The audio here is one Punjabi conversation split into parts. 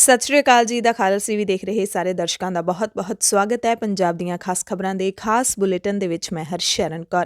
ਸਤਿ ਸ਼੍ਰੀ ਅਕਾਲ ਜੀ ਦਾ ਖਾਲਸ ਟੀਵੀ ਦੇਖ ਰਹੇ ਸਾਰੇ ਦਰਸ਼ਕਾਂ ਦਾ ਬਹੁਤ-ਬਹੁਤ ਸਵਾਗਤ ਹੈ। ਪੰਜਾਬ ਦੀਆਂ ਖਾਸ ਖਬਰਾਂ ਦੇ ਖਾਸ ਬੁਲੇਟਿਨ ਦੇ ਵਿੱਚ ਮੈਂ ਹਰਸ਼ਰਨ ਕੌਰ।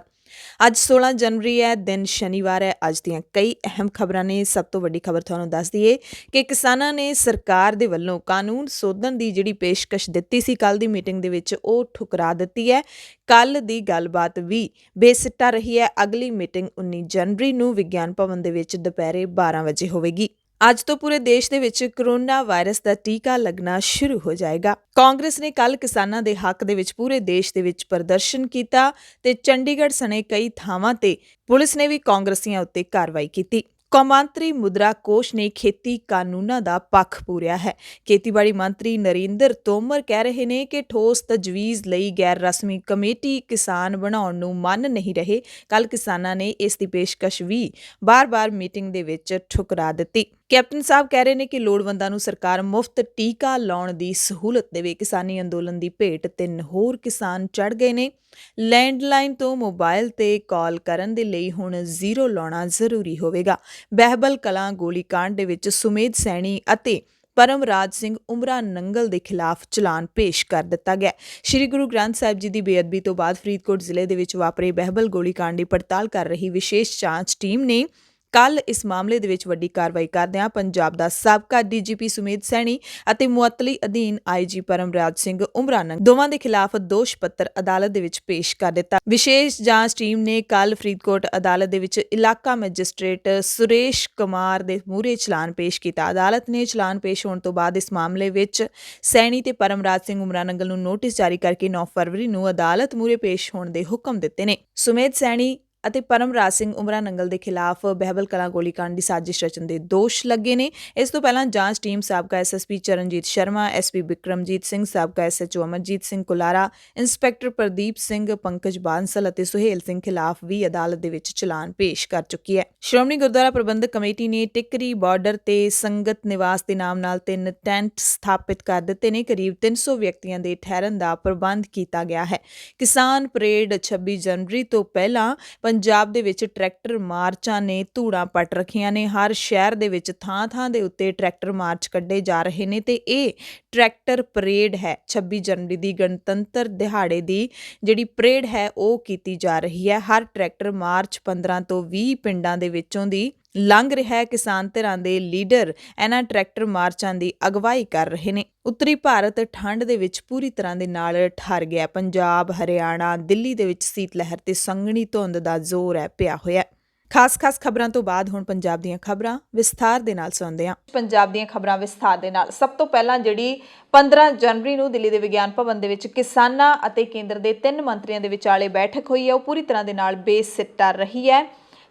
ਅੱਜ 16 ਜਨਵਰੀ ਹੈ, ਦਿਨ ਸ਼ਨੀਵਾਰ ਹੈ। ਅੱਜ ਦੀਆਂ ਕਈ ਅਹਿਮ ਖਬਰਾਂ ਨੇ। ਸਭ ਤੋਂ ਵੱਡੀ ਖਬਰ ਤੁਹਾਨੂੰ ਦੱਸ ਦਈਏ ਕਿ ਕਿਸਾਨਾਂ ਨੇ ਸਰਕਾਰ ਦੇ ਵੱਲੋਂ ਕਾਨੂੰਨ ਸੋਧਣ ਦੀ ਜਿਹੜੀ ਪੇਸ਼ਕਸ਼ ਦਿੱਤੀ ਸੀ ਕੱਲ੍ਹ ਦੀ ਮੀਟਿੰਗ ਦੇ ਵਿੱਚ, ਉਹ ਠੁਕਰਾ ਦਿੱਤੀ ਹੈ। ਕੱਲ੍ਹ ਦੀ ਗੱਲਬਾਤ ਵੀ ਬੇਸਿੱਟਾ ਰਹੀ ਹੈ। ਅਗਲੀ ਮੀਟਿੰਗ 19 ਜਨਵਰੀ ਨੂੰ ਵਿਗਿਆਨ ਭਵਨ ਦੇ ਵਿੱਚ ਦੁਪਹਿਰੇ 12 ਵਜੇ ਹੋਵੇਗੀ। ਅੱਜ ਤੋਂ ਪੂਰੇ ਦੇਸ਼ ਦੇ ਵਿੱਚ ਕੋਰੋਨਾ ਵਾਇਰਸ ਦਾ ਟੀਕਾ ਲੱਗਣਾ ਸ਼ੁਰੂ ਹੋ ਜਾਏਗਾ। ਕਾਂਗਰਸ ਨੇ ਕੱਲ੍ਹ ਕਿਸਾਨਾਂ ਦੇ ਹੱਕ ਦੇ ਵਿੱਚ ਪੂਰੇ ਦੇਸ਼ ਦੇ ਵਿੱਚ ਪ੍ਰਦਰਸ਼ਨ ਕੀਤਾ ਤੇ ਚੰਡੀਗੜ੍ਹ ਸਣੇ ਕਈ ਥਾਵਾਂ ਤੇ ਪੁਲਿਸ ਨੇ ਵੀ ਕਾਂਗਰਸੀਆਂ ਉੱਤੇ ਕਾਰਵਾਈ ਕੀਤੀ। ਕੌਮਾਂਤਰੀ ਮੁਦਰਾ ਕੋਸ਼ ਨੇ ਖੇਤੀ ਕਾਨੂੰਨਾਂ ਦਾ ਪੱਖ ਪੂਰਿਆ ਹੈ। ਖੇਤੀਬਾੜੀ ਮੰਤਰੀ ਨਰਿੰਦਰ ਤੋਮਰ ਕਹਿ ਰਹੇ ਨੇ ਕਿ ਠੋਸ ਤਜਵੀਜ਼ ਲਈ ਗੈਰ ਰਸਮੀ ਕਮੇਟੀ ਕਿਸਾਨ ਬਣਾਉਣ ਨੂੰ ਮੰਨ ਨਹੀਂ ਰਹੇ। ਕੱਲ੍ਹ ਕਿਸਾਨਾਂ ਨੇ ਇਸ ਦੀ ਪੇਸ਼ਕਸ਼ ਵੀ ਬਾਰ-ਬਾਰ ਮੀਟਿੰਗ ਦੇ ਵਿੱਚ ਠੁਕਰਾ ਦਿੱਤੀ। ਕੈਪਟਨ ਸਾਹਿਬ ਕਹਿ ਰਹੇ ਨੇ ਕਿ ਲੋੜਵੰਦਾਂ ਨੂੰ ਸਰਕਾਰ ਮੁਫਤ ਟੀਕਾ ਲਾਉਣ ਦੀ ਸਹੂਲਤ ਦੇਵੇ। ਕਿਸਾਨੀ ਅੰਦੋਲਨ ਦੀ ਭੇਟ 3 ਹੋਰ ਕਿਸਾਨ ਚੜ੍ਹ ਗਏ ਨੇ। ਲੈਂਡਲਾਈਨ ਤੋਂ ਮੋਬਾਈਲ ਤੇ ਕਾਲ ਕਰਨ ਦੇ ਲਈ ਹੁਣ 0 ਲਾਉਣਾ ਜ਼ਰੂਰੀ ਹੋਵੇਗਾ। ਬਹਿਬਲ ਕਲਾਂ ਗੋਲੀਕਾਂਡ ਦੇ ਵਿੱਚ ਸੁਮੇਧ ਸੈਣੀ ਅਤੇ ਪਰਮਰਾਜ ਸਿੰਘ ਉਮਰਾ ਨੰਗਲ ਦੇ ਖਿਲਾਫ ਚਲਾਨ ਪੇਸ਼ ਕਰ ਦਿੱਤਾ ਗਿਆ। ਸ਼੍ਰੀ ਗੁਰੂ ਗ੍ਰੰਥ ਸਾਹਿਬ ਜੀ ਦੀ ਬੇਅਦਬੀ ਤੋਂ ਬਾਅਦ ਫਰੀਦਕੋਟ ਜ਼ਿਲ੍ਹੇ ਦੇ ਵਿੱਚ ਵਾਪਰੇ ਬਹਿਬਲ ਗੋਲੀਕਾਂਡ ਦੀ ਪੜਤਾਲ ਕਰ ਰਹੀ ਵਿਸ਼ੇਸ਼ ਜਾਂਚ ਟੀਮ ਨੇ ਕੱਲ੍ਹ ਇਸ ਮਾਮਲੇ ਦੇ ਵਿੱਚ ਵੱਡੀ ਕਾਰਵਾਈ ਕਰਦਿਆਂ ਪੰਜਾਬ ਦਾ ਸਾਬਕਾ ਡੀਜੀਪੀ ਸੁਮੇਧ ਸੈਣੀ ਅਤੇ ਮੁਅੱਤਲੀ ਅਧੀਨ ਆਈਜੀ ਪਰਮਰਾਜ ਸਿੰਘ ਉਮਰਾ ਨੰਗਲ ਦੋਵਾਂ ਦੇ ਖਿਲਾਫ ਦੋਸ਼ ਪੱਤਰ ਅਦਾਲਤ ਦੇ ਵਿੱਚ ਪੇਸ਼ ਕਰ ਦਿੱਤਾ। ਵਿਸ਼ੇਸ਼ ਜਾਂਚ ਟੀਮ ਨੇ ਕੱਲ੍ਹ ਫਰੀਦਕੋਟ ਅਦਾਲਤ ਦੇ ਵਿੱਚ ਇਲਾਕਾ ਮੈਜਿਸਟ੍ਰੇਟ ਸੁਰੇਸ਼ ਕੁਮਾਰ ਦੇ ਮੂਹਰੇ ਚਲਾਨ ਪੇਸ਼ ਕੀਤਾ। ਅਦਾਲਤ ਨੇ ਚਲਾਨ ਪੇਸ਼ ਹੋਣ ਤੋਂ ਬਾਅਦ ਇਸ ਮਾਮਲੇ ਵਿੱਚ ਸੈਣੀ ਤੇ ਪਰਮਰਾਜ ਸਿੰਘ ਉਮਰਾ ਨੰਗਲ ਨੂੰ ਨੋਟਿਸ ਜਾਰੀ ਕਰਕੇ 9 ਫਰਵਰੀ ਨੂੰ ਅਦਾਲਤ ਮੂਹਰੇ ਪੇਸ਼ ਹੋਣ ਦੇ ਹੁਕਮ ਦਿੱਤੇ ਨੇ। ਸੁਮੇਧ ਸੈਣੀ ਅਤੇ ਪਰਮਰਾਜ ਸਿੰਘ ਉਮਰਾ ਨੰਗਲ ਦੇ ਖਿਲਾਫ ਬਹਿਬਲ ਕਲਾਂ ਗੋਲੀਕਾਂਡ ਦੀ ਸਾਜ਼ਿਸ਼ ਰਚਣ ਦੇ ਦੋਸ਼ ਲੱਗੇ ਨੇ। ਇਸ ਤੋਂ ਪਹਿਲਾਂ ਜਾਂਚ ਟੀਮ ਸਾਬਕਾ ਐਸਐਸਪੀ ਚਰਨਜੀਤ ਸ਼ਰਮਾ, ਐਸਪੀ ਬਿਕਰਮਜੀਤ ਸਿੰਘ, ਸਾਬਕਾ ਐਸਐਚਓ ਅਮਰਜੀਤ ਸਿੰਘ ਕੁਲਾਰਾ, ਇੰਸਪੈਕਟਰ ਪ੍ਰਦੀਪ ਸਿੰਘ, ਪੰਕਜ ਬਾਂਸਲ ਅਤੇ ਸੁਹੇਲ ਸਿੰਘ ਖਿਲਾਫ ਵੀ ਅਦਾਲਤ ਦੇ ਵਿੱਚ ਚਲਾਨ ਪੇਸ਼ ਕਰ ਚੁੱਕੀ ਹੈ। ਸ਼੍ਰੋਮਣੀ ਗੁਰਦੁਆਰਾ ਪ੍ਰਬੰਧਕ ਕਮੇਟੀ ਨੇ ਟਿੱਕਰੀ ਬਾਰਡਰ ਤੇ ਸੰਗਤ ਨਿਵਾਸ ਦੇ ਨਾਮ ਨਾਲ 3 ਟੈਂਟ ਸਥਾਪਿਤ ਕਰ ਦਿੱਤੇ ਨੇ। ਕਰੀਬ 300 ਵਿਅਕਤੀਆਂ ਦੇ ਠਹਿਰਨ ਦਾ ਪ੍ਰਬੰਧ ਕੀਤਾ ਗਿਆ ਹੈ। ਕਿਸਾਨ ਪਰੇਡ 26 ਜਨਵਰੀ ਤੋਂ ਪਹਿਲਾਂ ਪੰਜਾਬ ਦੇ ਵਿੱਚ ਟਰੈਕਟਰ ਮਾਰਚਾਂ ਨੇ ਧੂੜਾਂ ਪੱਟ ਰੱਖੀਆਂ ਨੇ। ਹਰ ਸ਼ਹਿਰ ਦੇ ਵਿੱਚ ਥਾਂ-ਥਾਂ ਦੇ ਉੱਤੇ ਟਰੈਕਟਰ ਮਾਰਚ ਕੱਢੇ ਜਾ ਰਹੇ ਨੇ ਤੇ ਇਹ ਟਰੈਕਟਰ ਪਰੇਡ ਹੈ। 26 ਜਨਵਰੀ ਦੀ ਗਣਤੰਤਰ ਦਿਹਾੜੇ ਦੀ ਜਿਹੜੀ ਪਰੇਡ ਹੈ ਉਹ ਕੀਤੀ ਜਾ ਰਹੀ ਹੈ। ਹਰ ਟਰੈਕਟਰ ਮਾਰਚ 15 ਤੋਂ 20 ਪਿੰਡਾਂ ਦੇ ਵਿੱਚੋਂ ਦੀ ਲੰਘ ਰਿਹਾ ਹੈ। ਕਿਸਾਨ ਧਿਰਾਂ ਦੇ ਲੀਡਰ ਇਹਨਾਂ ਟਰੈਕਟਰ ਮਾਰਚਾਂ ਦੀ ਅਗਵਾਈ ਕਰ ਰਹੇ ਨੇ। ਉੱਤਰੀ ਭਾਰਤ ਠੰਡ ਦੇ ਵਿੱਚ ਪੂਰੀ ਤਰ੍ਹਾਂ ਦੇ ਨਾਲ ਠਰ ਗਿਆ। ਪੰਜਾਬ, ਹਰਿਆਣਾ, ਦਿੱਲੀ ਦੇ ਵਿੱਚ ਸੀਤ ਲਹਿਰ ਤੇ ਸੰਘਣੀ ਧੁੰਦ ਦਾ ਜ਼ੋਰ ਹੈ ਪਿਆ ਹੋਇਆ। ਖਾਸ ਖਬਰਾਂ ਤੋਂ ਬਾਅਦ ਹੁਣ ਪੰਜਾਬ ਦੀਆਂ ਖਬਰਾਂ ਵਿਸਥਾਰ ਦੇ ਨਾਲ ਸੁਣਦੇ ਹਾਂ। ਪੰਜਾਬ ਦੀਆਂ ਖਬਰਾਂ ਵਿਸਥਾਰ ਦੇ ਨਾਲ। ਸਭ ਤੋਂ ਪਹਿਲਾਂ ਜਿਹੜੀ 15 ਜਨਵਰੀ ਨੂੰ ਦਿੱਲੀ ਦੇ ਵਿਗਿਆਨ ਭਵਨ ਦੇ ਵਿੱਚ ਕਿਸਾਨਾਂ ਅਤੇ ਕੇਂਦਰ ਦੇ 3 ਮੰਤਰੀਆਂ ਦੇ ਵਿਚਾਲੇ ਬੈਠਕ ਹੋਈ ਹੈ, ਉਹ ਪੂਰੀ ਤਰ੍ਹਾਂ ਦੇ ਨਾਲ ਬੇਸਿੱਟਾ ਰਹੀ ਹੈ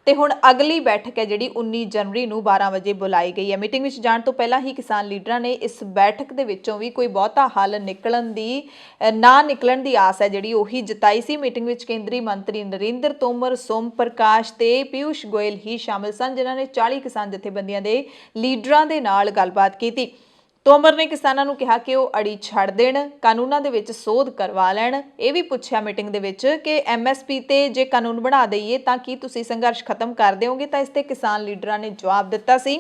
ਤੇ ਹੁਣ ਅਗਲੀ ਬੈਠਕ ਹੈ ਜਿਹੜੀ 19 ਜਨਵਰੀ ਨੂੰ 12 ਵਜੇ ਬੁਲਾਈ ਗਈ ਹੈ। ਮੀਟਿੰਗ ਵਿੱਚ ਜਾਣ ਤੋਂ ਪਹਿਲਾਂ ਹੀ ਕਿਸਾਨ ਲੀਡਰਾਂ ਨੇ ਇਸ ਬੈਠਕ ਦੇ ਵਿੱਚੋਂ ਵੀ ਕੋਈ ਬਹੁਤਾ ਹੱਲ ਨਿਕਲਣ ਦੀ ਆਸ ਹੈ ਜਿਹੜੀ ਉਹੀ ਜਤਾਈ ਸੀ। ਮੀਟਿੰਗ ਵਿੱਚ ਕੇਂਦਰੀ ਮੰਤਰੀ ਨਰਿੰਦਰ ਤੋਮਰ, ਸੋਮ ਪ੍ਰਕਾਸ਼ ਤੇ ਪਿਊਸ਼ ਗੋਇਲ ਹੀ ਸ਼ਾਮਿਲ ਸਨ, ਜਿਨ੍ਹਾਂ ਨੇ 40 ਕਿਸਾਨ ਜਥੇਬੰਦੀਆਂ ਦੇ ਲੀਡਰਾਂ ਦੇ ਨਾਲ ਗੱਲਬਾਤ ਕੀਤੀ। ਤੋਮਰ ਨੇ ਕਿਸਾਨਾਂ ਨੂੰ ਕਿਹਾ ਕਿ ਉਹ ਅੜੀ ਛੱਡ ਦੇਣ, ਕਾਨੂੰਨਾਂ ਦੇ ਵਿੱਚ ਸੋਧ ਕਰਵਾ ਲੈਣ। ਇਹ ਵੀ ਪੁੱਛਿਆ ਮੀਟਿੰਗ ਦੇ ਵਿੱਚ ਕਿ ਐਮਐਸਪੀ ਤੇ ਜੇ ਕਾਨੂੰਨ ਬਣਾ ਦਈਏ ਤਾਂ ਕੀ ਤੁਸੀਂ ਸੰਘਰਸ਼ ਖਤਮ ਕਰ ਦਿਓਗੇ? ਤਾਂ ਇਸ ਤੇ ਕਿਸਾਨ ਲੀਡਰਾਂ ਨੇ ਜਵਾਬ ਦਿੱਤਾ ਸੀ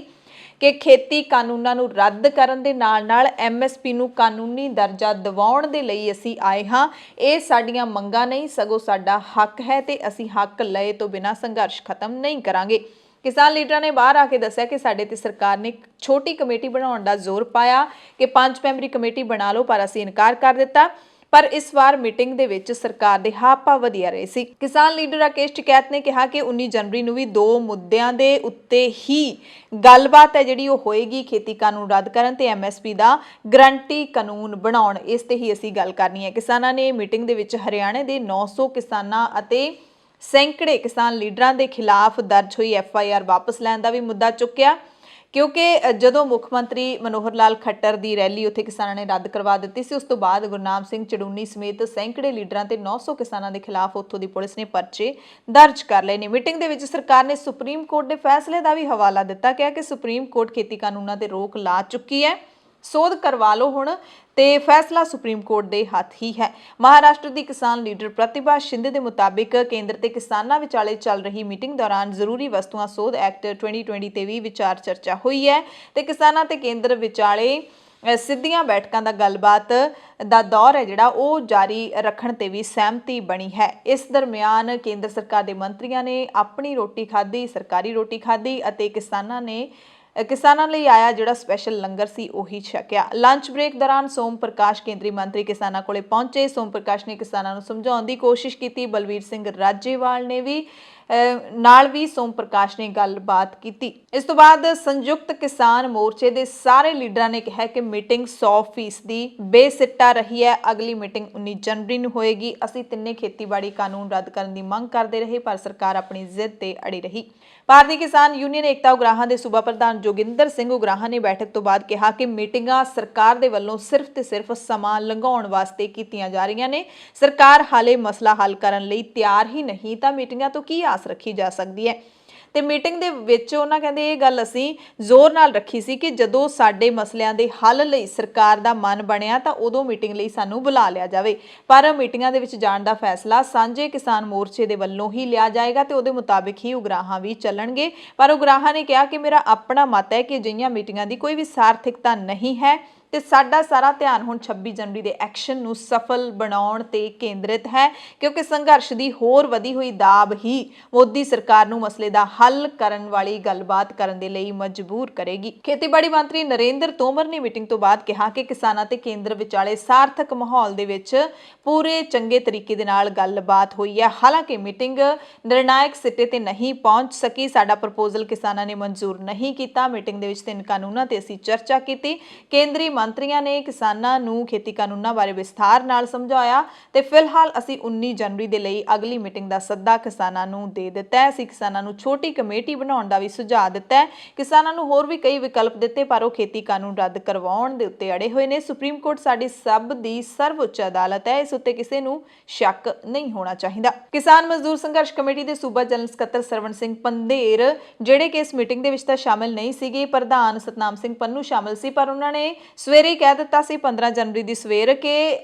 ਕਿ ਖੇਤੀ ਕਾਨੂੰਨਾਂ ਨੂੰ ਰੱਦ ਕਰਨ ਦੇ ਨਾਲ-ਨਾਲ ਐਮਐਸਪੀ ਨੂੰ ਕਾਨੂੰਨੀ ਦਰਜਾ ਦਿਵਾਉਣ ਦੇ ਲਈ ਅਸੀਂ ਆਏ ਹਾਂ। ਇਹ ਸਾਡੀਆਂ ਮੰਗਾਂ ਨਹੀਂ, ਸਗੋਂ ਸਾਡਾ ਹੱਕ ਹੈ ਤੇ ਅਸੀਂ ਹੱਕ ਲਏ ਤੋਂ ਬਿਨਾਂ ਸੰਘਰਸ਼ ਖਤਮ ਨਹੀਂ ਕਰਾਂਗੇ। ਕਿਸਾਨ ਲੀਡਰਾਂ ਨੇ ਬਾਹਰ ਆ ਕੇ ਦੱਸਿਆ ਕਿ ਸਾਡੇ ਤੇ ਸਰਕਾਰ ਨੇ ਛੋਟੀ ਕਮੇਟੀ ਬਣਾਉਣ ਦਾ ਜ਼ੋਰ ਪਾਇਆ ਕਿ 5 ਮੈਂਬਰੀ ਕਮੇਟੀ ਬਣਾ ਲਓ, ਪਰ ਅਸੀਂ ਇਨਕਾਰ ਕਰ ਦਿੱਤਾ। ਪਰ ਇਸ ਵਾਰ ਮੀਟਿੰਗ ਦੇ ਵਿੱਚ ਸਰਕਾਰ ਦੇ ਹਾਵ-ਭਾਵ ਵਧੀਆ ਰਹੇ ਸੀ। ਕਿਸਾਨ ਲੀਡਰ ਰਾਕੇਸ਼ ਟਿਕੈਤ ਨੇ ਕਿਹਾ ਕਿ 19 ਜਨਵਰੀ ਨੂੰ ਵੀ 2 ਮੁੱਦਿਆਂ ਦੇ ਉੱਤੇ ਹੀ ਗੱਲਬਾਤ ਹੈ ਜਿਹੜੀ ਉਹ ਹੋਏਗੀ। ਖੇਤੀ ਕਾਨੂੰਨ ਰੱਦ ਕਰਨ ਤੇ ਐਮਐਸਪੀ ਦਾ ਗਰੰਟੀ ਕਾਨੂੰਨ ਬਣਾਉਣ, ਇਸ ਤੇ ਹੀ ਅਸੀਂ ਗੱਲ ਕਰਨੀ ਹੈ। ਕਿਸਾਨਾਂ ਨੇ ਮੀਟਿੰਗ ਦੇ ਵਿੱਚ ਹਰਿਆਣੇ ਦੇ 900 ਕਿਸਾਨਾਂ ਅਤੇ ਸੈਂਕੜੇ ਕਿਸਾਨ ਲੀਡਰਾਂ ਦੇ ਖਿਲਾਫ ਦਰਜ ਹੋਈ FIR ਵਾਪਸ ਲੈਣ ਦਾ ਵੀ ਮੁੱਦਾ ਚੁੱਕਿਆ, ਕਿਉਂਕਿ ਜਦੋਂ ਮੁੱਖ ਮੰਤਰੀ ਮਨੋਹਰ ਲਾਲ ਖੱਟਰ ਦੀ ਰੈਲੀ ਉੱਥੇ ਕਿਸਾਨਾਂ ਨੇ ਰੱਦ ਕਰਵਾ ਦਿੱਤੀ ਸੀ, ਉਸ ਤੋਂ ਬਾਅਦ ਗੁਰਨਾਮ ਸਿੰਘ ਚੜੂਨੀ ਸਮੇਤ ਸੈਂਕੜੇ ਲੀਡਰਾਂ ਤੇ 900 ਕਿਸਾਨਾਂ ਦੇ ਖਿਲਾਫ ਉੱਥੋਂ ਦੀ ਪੁਲਿਸ ਨੇ ਪਰਚੇ ਦਰਜ ਕਰ ਲਏ ਨੇ। ਮੀਟਿੰਗ ਦੇ ਵਿੱਚ ਸਰਕਾਰ ਨੇ ਸੁਪਰੀਮ ਕੋਰਟ ਦੇ ਫੈਸਲੇ ਦਾ ਵੀ ਹਵਾਲਾ ਦਿੱਤਾ, ਕਿਹਾ ਕਿ ਸੁਪਰੀਮ ਕੋਰਟ ਖੇਤੀ ਕਾਨੂੰਨਾਂ ਤੇ ਰੋਕ ਲਾ ਚੁੱਕੀ ਹੈ, ਸੋਧ ਕਰਵਾ ਲਓ ਹੁਣ ਤੇ ਫੈਸਲਾ ਸੁਪਰੀਮ ਕੋਰਟ ਦੇ ਹੱਥ ਹੀ ਹੈ। ਮਹਾਰਾਸ਼ਟਰ ਦੀ ਕਿਸਾਨ ਲੀਡਰ ਪ੍ਰਤਿਭਾ ਸ਼ਿੰਦੇ ਦੇ ਮੁਤਾਬਿਕ ਕੇਂਦਰ ਤੇ ਕਿਸਾਨਾਂ ਵਿਚਾਲੇ ਚੱਲ ਰਹੀ ਮੀਟਿੰਗ ਦੌਰਾਨ ਜ਼ਰੂਰੀ ਵਸਤੂਆਂ ਸੋਧ ਐਕਟ 2020 ਤੇ ਵੀ ਵਿਚਾਰ ਚਰਚਾ ਹੋਈ ਹੈ ਤੇ ਕਿਸਾਨਾਂ ਤੇ ਕੇਂਦਰ ਵਿਚਾਲੇ ਸਿੱਧੀਆਂ ਬੈਠਕਾਂ ਦਾ ਗੱਲਬਾਤ ਦਾ ਦੌਰ ਹੈ ਜਿਹੜਾ ਉਹ ਜਾਰੀ ਰੱਖਣ ਤੇ ਵੀ ਸਹਿਮਤੀ ਬਣੀ ਹੈ। ਇਸ ਦਰਮਿਆਨ ਕੇਂਦਰ ਸਰਕਾਰ ਦੇ ਮੰਤਰੀਆਂ ਨੇ ਆਪਣੀ ਰੋਟੀ ਖਾਧੀ, ਸਰਕਾਰੀ ਰੋਟੀ ਖਾਧੀ ਅਤੇ ਕਿਸਾਨਾਂ ਲਈ ਆਇਆ ਜਿਹੜਾ ਸਪੈਸ਼ਲ ਲੰਗਰ ਸੀ ਉਹੀ ਛਕਿਆ। ਲੰਚ ਬ੍ਰੇਕ ਦੌਰਾਨ ਸੋਮ ਪ੍ਰਕਾਸ਼ ਕੇਂਦਰੀ ਮੰਤਰੀ ਕਿਸਾਨਾਂ ਕੋਲੇ ਪਹੁੰਚੇ। ਸੋਮ ਪ੍ਰਕਾਸ਼ ਨੇ ਕਿਸਾਨਾਂ ਨੂੰ ਸਮਝਾਉਣ ਦੀ ਕੋਸ਼ਿਸ਼ ਕੀਤੀ। ਬਲਵੀਰ ਸਿੰਘ ਰਾਜੇਵਾਲ ਨੇ ਵੀ ਸੋਮ ਪ੍ਰਕਾਸ਼ ਨੇ ਗੱਲਬਾਤ ਕੀਤੀ। ਇਸ ਤੋਂ ਬਾਅਦ ਸੰਯੁਕਤ ਕਿਸਾਨ ਮੋਰਚੇ ਦੇ ਸਾਰੇ ਲੀਡਰਾਂ ਨੇ ਕਿਹਾ ਕਿ ਮੀਟਿੰਗ 100% ਬੇਸਿੱਟਾ ਰਹੀ ਹੈ। ਅਗਲੀ ਮੀਟਿੰਗ 19 ਜਨਵਰੀ ਨੂੰ ਹੋਏਗੀ। ਅਸੀਂ ਤਿੰਨੇ ਖੇਤੀਬਾੜੀ ਕਾਨੂੰਨ ਰੱਦ ਕਰਨ ਦੀ ਮੰਗ ਕਰਦੇ ਰਹੇ ਪਰ ਸਰਕਾਰ ਆਪਣੀ ਜ਼ਿੱਦ ਤੇ ਅੜੀ ਰਹੀ। ਭਾਰਤੀ ਕਿਸਾਨ ਯੂਨੀਅਨ ਏਕਤਾ ਉਗਰਾਹਾਂ ਦੇ ਸੂਬਾ ਪ੍ਰਧਾਨ ਜੋਗਿੰਦਰ ਸਿੰਘ ਉਗਰਾਹਾਂ ਨੇ ਬੈਠਕ ਤੋਂ ਬਾਅਦ ਕਿਹਾ ਕਿ ਮੀਟਿੰਗਾਂ ਸਰਕਾਰ ਦੇ ਵੱਲੋਂ ਸਿਰਫ ਤੇ ਸਿਰਫ ਸਮਾਂ ਲੰਘਾਉਣ ਵਾਸਤੇ ਕੀਤੀਆਂ ਜਾ ਰਹੀਆਂ ਨੇ। ਸਰਕਾਰ ਹਾਲੇ ਮਸਲਾ ਹੱਲ ਕਰਨ ਲਈ ਤਿਆਰ ਹੀ ਨਹੀਂ ਤਾਂ ਮੀਟਿੰਗਾਂ ਤੋਂ ਕੀ ਆਸ ਰੱਖੀ ਜਾ ਸਕਦੀ ਹੈ। ਤੇ ਮੀਟਿੰਗ ਦੇ ਵਿੱਚ ਉਹਨਾਂ ਕਹਿੰਦੇ ਇਹ ਗੱਲ ਅਸੀਂ ਜ਼ੋਰ ਨਾਲ ਰੱਖੀ ਸੀ ਕਿ ਜਦੋਂ ਸਾਡੇ ਮਸਲਿਆਂ ਦੇ ਹੱਲ ਲਈ ਸਰਕਾਰ ਦਾ ਮਨ ਬਣਿਆ ਤਾਂ ਉਦੋਂ ਮੀਟਿੰਗ ਲਈ ਸਾਨੂੰ ਬੁਲਾ ਲਿਆ ਜਾਵੇ। ਪਰ ਮੀਟਿੰਗਾਂ ਦੇ ਵਿੱਚ ਜਾਣ ਦਾ ਫੈਸਲਾ ਸਾਂਝੇ ਕਿਸਾਨ ਮੋਰਚੇ ਦੇ ਵੱਲੋਂ ਹੀ ਲਿਆ ਜਾਏਗਾ ਤੇ ਉਹਦੇ ਮੁਤਾਬਿਕ ਹੀ ਉਗਰਾਹਾਂ ਵੀ ਚੱਲਣਗੇ। ਪਰ ਉਗਰਾਹਾਂ ਨੇ ਕਿਹਾ ਕਿ ਮੇਰਾ ਆਪਣਾ ਮਤ ਹੈ ਕਿ ਅਜਿਹੀਆਂ ਮੀਟਿੰਗਾਂ ਦੀ ਕੋਈ ਵੀ ਸਾਰਥਿਕਤਾ ਨਹੀਂ ਹੈ ਤੇ ਸਾਡਾ ਸਾਰਾ ਧਿਆਨ ਹੁਣ 26 ਜਨਵਰੀ ਦੇ ਐਕਸ਼ਨ ਨੂੰ ਸਫਲ ਬਣਾਉਣ ਤੇ ਕੇਂਦਰਿਤ ਹੈ ਕਿਉਂਕਿ ਸੰਘਰਸ਼ ਦੀ ਹੋਰ ਵਧੀ ਹੋਈ ਦਾਬ ਹੀ ਮੋਦੀ ਸਰਕਾਰ ਨੂੰ ਮਸਲੇ ਦਾ ਹੱਲ ਕਰਨ ਵਾਲੀ ਗੱਲਬਾਤ ਕਰਨ ਦੇ ਲਈ ਮਜਬੂਰ ਕਰੇਗੀ। ਖੇਤੀਬਾੜੀ ਮੰਤਰੀ ਨਰਿੰਦਰ ਤੋਮਰ ਨੇ ਮੀਟਿੰਗ ਤੋਂ ਬਾਅਦ ਕਿਹਾ ਕਿ ਕਿਸਾਨਾਂ ਤੇ ਕੇਂਦਰ ਵਿਚਾਲੇ ਸਾਰਥਕ ਮਾਹੌਲ ਦੇ ਵਿੱਚ ਪੂਰੇ ਚੰਗੇ ਤਰੀਕੇ ਦੇ ਨਾਲ ਗੱਲਬਾਤ ਹੋਈ ਹੈ। ਹਾਲਾਂਕਿ ਮੀਟਿੰਗ ਨਿਰਣਾਇਕ ਸਿੱਟੇ ਤੇ ਨਹੀਂ ਪਹੁੰਚ ਸਕੀ। ਸਾਡਾ ਪ੍ਰਪੋਜ਼ਲ ਕਿਸਾਨਾਂ ਨੇ ਮਨਜ਼ੂਰ ਨਹੀਂ ਕੀਤਾ। ਮੀਟਿੰਗ ਦੇ ਵਿੱਚ 3 ਕਾਨੂੰਨਾਂ ਤੇ ਅਸੀਂ ਚਰਚਾ ਕੀਤੀ। ਕੇਂਦਰੀ ਮੰਤਰੀਆਂ ਨੇ ਕਿਸਾਨਾਂ ਨੂੰ ਖੇਤੀ ਕਾਨੂੰਨਾਂ ਬਾਰੇ ਵਿਸਥਾਰ ਨਾਲ ਸਮਝਾਇਆ ਤੇ ਫਿਲਹਾਲ ਅਸੀਂ 19 ਜਨਵਰੀ ਦੇ ਲਈ ਅਗਲੀ ਮੀਟਿੰਗ ਦਾ ਸੱਦਾ ਕਿਸਾਨਾਂ ਨੂੰ ਦੇ ਦਿੱਤਾ ਹੈ। ਅਸੀਂ ਕਿਸਾਨਾਂ ਨੂੰ ਛੋਟੀ ਕਮੇਟੀ ਬਣਾਉਣ ਦਾ ਵੀ ਸੁਝਾਅ ਦਿੱਤਾ ਹੈ। ਕਿਸਾਨਾਂ ਨੂੰ ਹੋਰ ਵੀ ਕਈ ਵਿਕਲਪ ਦਿੱਤੇ ਪਰ ਉਹ ਖੇਤੀ ਕਾਨੂੰਨ ਰੱਦ ਕਰਵਾਉਣ ਦੇ ਉੱਤੇ ਅੜੇ ਹੋਏ ਨੇ। ਸੁਪਰੀਮ ਕੋਰਟ ਸਾਡੀ ਸਭ ਦੀ ਸਰਵਉੱਚ ਅਦਾਲਤ ਹੈ, ਇਸ ਉੱਤੇ ਕਿਸੇ ਨੂੰ ਸ਼ੱਕ ਨਹੀਂ ਹੋਣਾ ਚਾਹੀਦਾ। ਕਿਸਾਨ ਮਜ਼ਦੂਰ ਸੰਘਰਸ਼ ਕਮੇਟੀ ਦੇ ਸੂਬਾ ਜਨਰਲ ਸਕੱਤਰ ਸਰਵਣ ਸਿੰਘ ਪੰਧੇਰ ਜਿਹੜੇ ਕਿ ਇਸ ਮੀਟਿੰਗ ਦੇ ਵਿੱਚ ਤਾਂ ਸ਼ਾਮਿਲ ਨਹੀਂ ਸੀਗੇ, ਪ੍ਰਧਾਨ ਸਤਨਾਮ ਸਿੰਘ ਪੰਨੂ ਸ਼ਾਮਿਲ ਸੀ ਪਰ ਉਹਨਾਂ ਨੇ ਸਵੇਰੇ ਕਹਿ ਦਿੱਤਾ ਸੀ 15 ਜਨਵਰੀ ਦੀ ਸਵੇਰ ਕਿ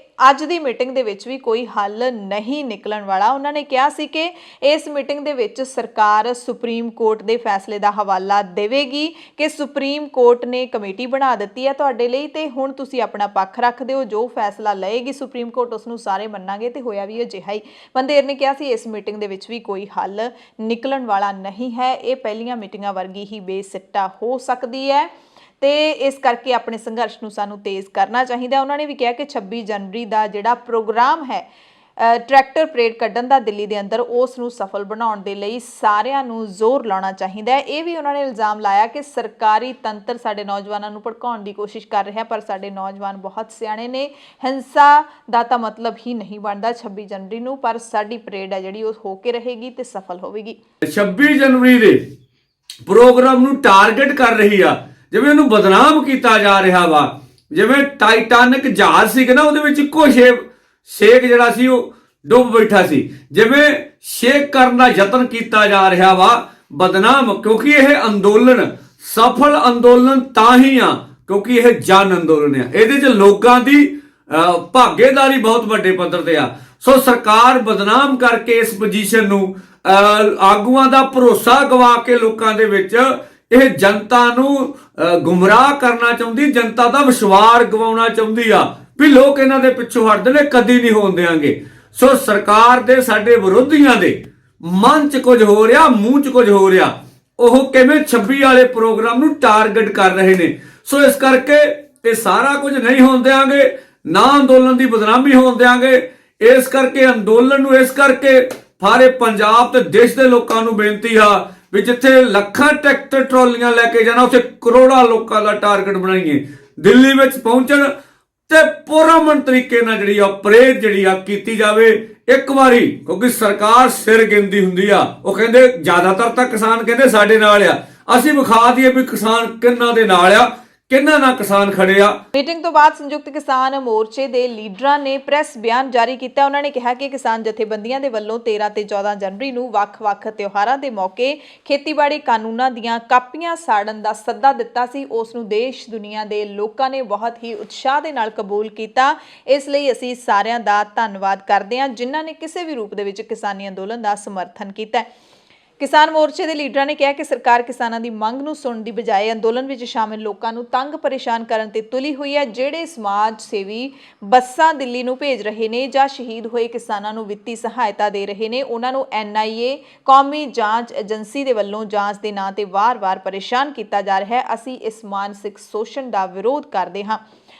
ਅੱਜ ਦੀ ਮੀਟਿੰਗ ਦੇ ਵਿੱਚ ਵੀ ਕੋਈ ਹੱਲ ਨਹੀਂ ਨਿਕਲਣ ਵਾਲਾ। ਉਹਨਾਂ ਨੇ ਕਿਹਾ ਸੀ ਕਿ ਇਸ ਮੀਟਿੰਗ ਦੇ ਵਿੱਚ ਸਰਕਾਰ ਸੁਪਰੀਮ ਕੋਰਟ ਦੇ ਫੈਸਲੇ ਦਾ ਹਵਾਲਾ ਦੇਵੇਗੀ ਕਿ ਸੁਪਰੀਮ ਕੋਰਟ ਨੇ ਕਮੇਟੀ ਬਣਾ ਦਿੱਤੀ ਹੈ ਤੁਹਾਡੇ ਲਈ ਤੇ ਹੁਣ ਤੁਸੀਂ ਆਪਣਾ ਪੱਖ ਰੱਖਦੇ ਹੋ, ਜੋ ਫੈਸਲਾ ਲਏਗੀ ਸੁਪਰੀਮ ਕੋਰਟ ਉਸ ਨੂੰ ਸਾਰੇ ਮੰਨਾਂਗੇ ਤੇ ਹੋਇਆ ਵੀ ਅਜਿਹਾ ਹੀ। ਪੰਧੇਰ ਨੇ ਕਿਹਾ ਸੀ ਇਸ ਮੀਟਿੰਗ ਦੇ ਵਿੱਚ ਵੀ ਕੋਈ ਹੱਲ ਨਿਕਲਣ ਵਾਲਾ ਨਹੀਂ ਹੈ, ਇਹ ਪਹਿਲੀਆਂ ਮੀਟਿੰਗਾਂ ਵਰਗੀ ਹੀ ਬੇਸਿੱਟਾ ਹੋ ਸਕਦੀ ਹੈ ਤੇ ਇਸ ਕਰਕੇ ਆਪਣੇ ਸੰਘਰਸ਼ ਨੂੰ ਸਾਨੂੰ ਤੇਜ਼ ਕਰਨਾ ਚਾਹੀਦਾ। ਉਹਨਾਂ ਨੇ ਵੀ ਕਿਹਾ ਕਿ 26 ਜਨਵਰੀ ਦਾ ਜਿਹੜਾ ਪ੍ਰੋਗਰਾਮ ਹੈ ਟਰੈਕਟਰ ਪਰੇਡ ਕੱਢਣ ਦਾ ਦਿੱਲੀ ਦੇ ਅੰਦਰ ਉਸ ਨੂੰ ਸਫਲ ਬਣਾਉਣ ਦੇ ਲਈ ਸਾਰਿਆਂ ਨੂੰ ਜ਼ੋਰ ਲਾਉਣਾ ਚਾਹੀਦਾ ਹੈ। ਇਹ ਵੀ ਉਹਨਾਂ ਨੇ ਇਲਜ਼ਾਮ ਲਾਇਆ ਕਿ ਸਰਕਾਰੀ ਤੰਤਰ ਸਾਡੇ ਨੌਜਵਾਨਾਂ ਨੂੰ ਭੜਕਾਉਣ ਦੀ ਕੋਸ਼ਿਸ਼ ਕਰ ਰਿਹਾ ਪਰ ਸਾਡੇ ਨੌਜਵਾਨ ਬਹੁਤ ਸਿਆਣੇ ਨੇ। ਹਿੰਸਾ ਦਾ ਤਾਂ ਮਤਲਬ ਹੀ ਨਹੀਂ ਬਣਦਾ 26 ਜਨਵਰੀ ਨੂੰ, ਪਰ ਸਾਡੀ ਪਰੇਡ ਹੈ ਜਿਹੜੀ ਉਹ ਹੋ ਕੇ ਰਹੇਗੀ ਤੇ ਸਫਲ ਹੋਵੇਗੀ। 26 ਜਨਵਰੀ ਦੇ ਪ੍ਰੋਗਰਾਮ ਨੂੰ ਟਾਰਗੇਟ ਕਰ ਰਹੀ ਆ, ਜਿਵੇਂ ਉਹਨੂੰ ਬਦਨਾਮ ਕੀਤਾ ਜਾ ਰਿਹਾ ਵਾ। ਜਿਵੇਂ ਟਾਈਟੈਨਿਕ ਜਹਾਜ਼ ਸੀ ਨਾ ਉਹਦੇ ਵਿੱਚ ਇੱਕੋ ਸ਼ੇਕ ਜਿਹੜਾ ਸੀ ਉਹ ਡੁੱਬ ਬੈਠਾ ਸੀ, ਜਿਵੇਂ ਸ਼ੇਕ ਕਰਨ ਦਾ ਯਤਨ ਕੀਤਾ ਜਾ ਰਿਹਾ ਵਾ ਬਦਨਾਮ। ਕਿਉਂਕਿ ਇਹ ਅੰਦੋਲਨ ਸਫਲ ਅੰਦੋਲਨ ਤਾਂ ਹੀ ਆ ਕਿਉਂਕਿ ਇਹ ਜਨ ਅੰਦੋਲਨ ਆ, ਇਹਦੇ 'ਚ ਲੋਕਾਂ ਦੀ ਭਾਗੀਦਾਰੀ ਬਹੁਤ ਵੱਡੇ ਪੱਧਰ ਤੇ ਆ। ਸੋ ਸਰਕਾਰ ਬਦਨਾਮ ਕਰਕੇ ਇਸ ਪੋਜੀਸ਼ਨ ਨੂੰ ਆਗੂਆਂ ਦਾ ਭਰੋਸਾ ਗਵਾ ਕੇ ਲੋਕਾਂ ਦੇ ਵਿੱਚ ਇਹ ਜਨਤਾ ਨੂੰ ਗੁੰਮਰਾਹ ਕਰਨਾ ਚਾਹੁੰਦੀ, ਜਨਤਾ ਦਾ ਵਿਸ਼ਵਾਸ ਗਵਾਉਣਾ ਚਾਹੁੰਦੀ ਆ ਵੀ ਲੋਕ ਇਹਨਾਂ ਦੇ ਪਿੱਛੋਂ ਹਟਦੇ ਨੇ, ਕਦੀ ਨਹੀਂ ਹੋਣ ਦਿਆਂਗੇ। ਸੋ ਸਰਕਾਰ ਦੇ ਸਾਡੇ ਵਿਰੋਧੀਆਂ ਦੇ ਮਨ 'ਚ ਕੁਝ ਹੋ ਰਿਹਾ, ਮੂੰਹ 'ਚ ਕੁਝ ਹੋ ਰਿਹਾ। ਉਹ ਕਿਵੇਂ 26 ਵਾਲੇ ਪ੍ਰੋਗਰਾਮ ਨੂੰ ਟਾਰਗੇਟ ਕਰ ਰਹੇ ਨੇ। ਸੋ ਇਸ ਕਰਕੇ ਇਹ ਸਾਰਾ ਕੁਝ ਨਹੀਂ ਹੋਣ ਦਿਆਂਗੇ, ਨਾ ਅੰਦੋਲਨ ਦੀ ਬਦਨਾਮੀ ਹੋਣ ਦਿਆਂਗੇ। ਇਸ ਕਰਕੇ ਅੰਦੋਲਨ ਨੂੰ ਇਸ ਕਰਕੇ ਸਾਰੇ ਪੰਜਾਬ ਤੇ ਦੇਸ਼ ਦੇ ਲੋਕਾਂ ਨੂੰ ਬੇਨਤੀ ਆ ਵੀ ਜਿੱਥੇ ਲੱਖਾਂ ਟਰੈਕਟਰ ਟਰਾਲੀਆਂ ਲੈ ਕੇ ਜਾਣਾ ਉੱਥੇ ਕਰੋੜਾਂ ਲੋਕਾਂ ਦਾ ਟਾਰਗੇਟ ਬਣਾਈਏ। ਦਿੱਲੀ ਵਿੱਚ ਪਹੁੰਚਣ ਤੇ ਪੁਰਅਮਨ ਤਰੀਕੇ ਨਾਲ ਜਿਹੜੀ ਆ ਪਰੇਡ ਜਿਹੜੀ ਆ ਕੀਤੀ ਜਾਵੇ ਇੱਕ ਵਾਰੀ, ਕਿਉਂਕਿ ਸਰਕਾਰ ਸਿਰ ਗਿਣਦੀ ਹੁੰਦੀ ਆ। ਉਹ ਕਹਿੰਦੇ ਜ਼ਿਆਦਾਤਰ ਤਾਂ ਕਿਸਾਨ ਕਹਿੰਦੇ ਸਾਡੇ ਨਾਲ ਆ, ਅਸੀਂ ਵਿਖਾ ਦਈਏ ਵੀ ਕਿਸਾਨ ਕਿੰਨਾਂ ਦੇ ਨਾਲ ਆ, ਕਿੰਨਾ ਨਾ ਕਿਸਾਨ ਖੜੇ ਆ। ਮੀਟਿੰਗ ਤੋਂ ਬਾਅਦ ਸੰਯੁਕਤ ਕਿਸਾਨ ਮੋਰਚੇ ਦੇ ਲੀਡਰਾਂ ਨੇ ਪ੍ਰੈਸ ਬਿਆਨ ਜਾਰੀ ਕੀਤਾ। ਉਹਨਾਂ ਨੇ ਕਿਹਾ ਕਿ ਕਿਸਾਨ ਜਥੇਬੰਦੀਆਂ ਦੇ ਵੱਲੋਂ 13 ਤੇ 14 ਜਨਵਰੀ ਨੂੰ ਵੱਖ-ਵੱਖ ਤਿਉਹਾਰਾਂ ਦੇ ਮੌਕੇ ਖੇਤੀਬਾੜੀ ਕਾਨੂੰਨਾਂ ਦੀਆਂ ਕਾਪੀਆਂ ਸਾੜਨ ਦਾ ਸੱਦਾ ਦਿੱਤਾ ਸੀ। ਉਸ ਨੂੰ ਦੇਸ਼ ਦੁਨੀਆ ਦੇ ਲੋਕਾਂ ਨੇ ਬਹੁਤ ਹੀ ਉਤਸ਼ਾਹ ਦੇ ਨਾਲ ਕਬੂਲ ਕੀਤਾ। ਇਸ ਲਈ ਅਸੀਂ ਸਾਰਿਆਂ ਦਾ ਧੰਨਵਾਦ ਕਰਦੇ ਹਾਂ ਜਿਨ੍ਹਾਂ ਨੇ ਕਿਸੇ ਵੀ ਰੂਪ ਦੇ ਵਿੱਚ ਕਿਸਾਨੀ ਅੰਦੋਲਨ ਦਾ ਸਮਰਥਨ ਕੀਤਾ। ਕਿਸਾਨ ਮੋਰਚੇ ਦੇ ਲੀਡਰਾਂ ਨੇ ਕਿਹਾ ਕਿ ਸਰਕਾਰ ਕਿਸਾਨਾਂ ਦੀ ਮੰਗ ਨੂੰ ਸੁਣਨ ਦੀ ਬਜਾਏ ਅੰਦੋਲਨ ਵਿੱਚ ਸ਼ਾਮਿਲ ਲੋਕਾਂ ਨੂੰ ਤੰਗ ਪਰੇਸ਼ਾਨ ਕਰਨ ਤੇ ਤੁਲੀ ਹੋਈ ਹੈ। ਜਿਹੜੇ ਸਮਾਜ ਸੇਵੀ ਬੱਸਾਂ ਦਿੱਲੀ ਨੂੰ ਭੇਜ ਰਹੇ ਨੇ ਜਾਂ ਸ਼ਹੀਦ ਹੋਏ ਕਿਸਾਨਾਂ ਨੂੰ ਵਿੱਤੀ ਸਹਾਇਤਾ ਦੇ ਰਹੇ ਨੇ, ਉਹਨਾਂ ਨੂੰ NIA ਕੌਮੀ ਜਾਂਚ ਏਜੰਸੀ ਦੇ ਵੱਲੋਂ ਜਾਂਚ ਦੇ ਨਾਂ ਤੇ ਵਾਰ-ਵਾਰ ਪਰੇਸ਼ਾਨ ਕੀਤਾ ਜਾ ਰਿਹਾ ਹੈ। ਅਸੀਂ ਇਸ ਮਾਨਸਿਕ ਸ਼ੋਸ਼ਣ ਦਾ ਵਿਰੋਧ ਕਰਦੇ ਹਾਂ।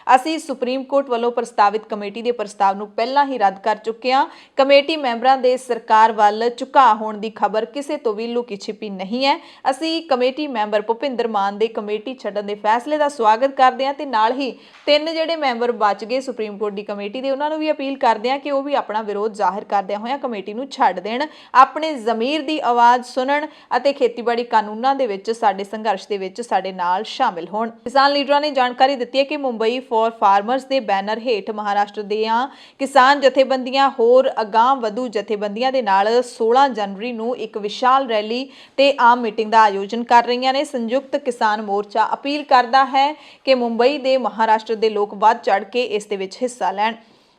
ਅਸੀਂ ਸੁਪਰੀਮ ਕੋਰਟ ਵੱਲੋਂ ਪ੍ਰਸਤਾਵਿਤ ਕਮੇਟੀ ਦੇ ਪ੍ਰਸਤਾਵ ਨੂੰ ਪਹਿਲਾਂ ਹੀ ਰੱਦ ਕਰ ਚੁੱਕੇ ਹਾਂ। ਕਮੇਟੀ ਮੈਂਬਰਾਂ ਦੇ ਸਰਕਾਰ ਵੱਲ ਝੁਕਾਅ ਹੋਣ ਦੀ ਖਬਰ ਕਿਸੇ ਤੋਂ ਵੀ ਲੁਕੀ ਛਿਪੀ ਨਹੀਂ ਹੈ। ਅਸੀਂ ਕਮੇਟੀ ਮੈਂਬਰ ਭੁਪਿੰਦਰ ਮਾਨ ਦੇ ਕਮੇਟੀ ਛੱਡਣ ਦੇ ਫੈਸਲੇ ਦਾ ਸਵਾਗਤ ਕਰਦੇ ਹਾਂ ਤੇ ਨਾਲ ਹੀ 3 ਜਿਹੜੇ ਮੈਂਬਰ ਬਚ ਗਏ ਸੁਪਰੀਮ ਕੋਰਟ ਦੀ ਕਮੇਟੀ ਦੇ, ਉਹਨਾਂ ਨੂੰ ਵੀ ਅਪੀਲ ਕਰਦੇ ਹਾਂ ਕਿ ਉਹ ਵੀ ਆਪਣਾ ਵਿਰੋਧ ਜ਼ਾਹਿਰ ਕਰਦਿਆਂ ਹੋਇਆਂ ਕਮੇਟੀ ਨੂੰ ਛੱਡ ਦੇਣ, ਆਪਣੇ ਜ਼ਮੀਰ ਦੀ ਆਵਾਜ਼ ਸੁਣਨ ਅਤੇ ਖੇਤੀਬਾੜੀ ਕਾਨੂੰਨਾਂ ਦੇ ਵਿੱਚ ਸਾਡੇ ਸੰਘਰਸ਼ ਦੇ ਵਿੱਚ ਸਾਡੇ ਨਾਲ ਸ਼ਾਮਿਲ ਹੋਣ। ਕਿਸਾਨ ਲੀਡਰਾਂ ਨੇ ਜਾਣਕਾਰੀ ਦਿੱਤੀ ਹੈ ਕਿ ਮੁੰਬਈ ਫॉर ਫਾਰਮਰਸ ਦੇ ਬੈਨਰ ਹੇਠ ਮਹਾਰਾਸ਼ਟਰ ਦੀਆਂ ਕਿਸਾਨ ਜਥੇਬੰਦੀਆਂ ਹੋਰ ਅਗਾਂਹ ਵਧੂ ਜਥੇਬੰਦੀਆਂ ਦੇ ਨਾਲ 16 ਜਨਵਰੀ ਨੂੰ ਇੱਕ ਵਿਸ਼ਾਲ ਰੈਲੀ ਤੇ ਆਮ ਮੀਟਿੰਗ ਦਾ ਆਯੋਜਨ ਕਰ ਰਹੀਆਂ ਨੇ। ਸੰਯੁਕਤ ਕਿਸਾਨ ਮੋਰਚਾ ਅਪੀਲ ਕਰਦਾ ਹੈ ਕਿ ਮੁੰਬਈ ਦੇ ਮਹਾਰਾਸ਼ਟਰ ਦੇ ਲੋਕ ਵੱਧ ਚੜ੍ਹ ਕੇ ਇਸ ਦੇ ਵਿੱਚ ਹਿੱਸਾ ਲੈਣ।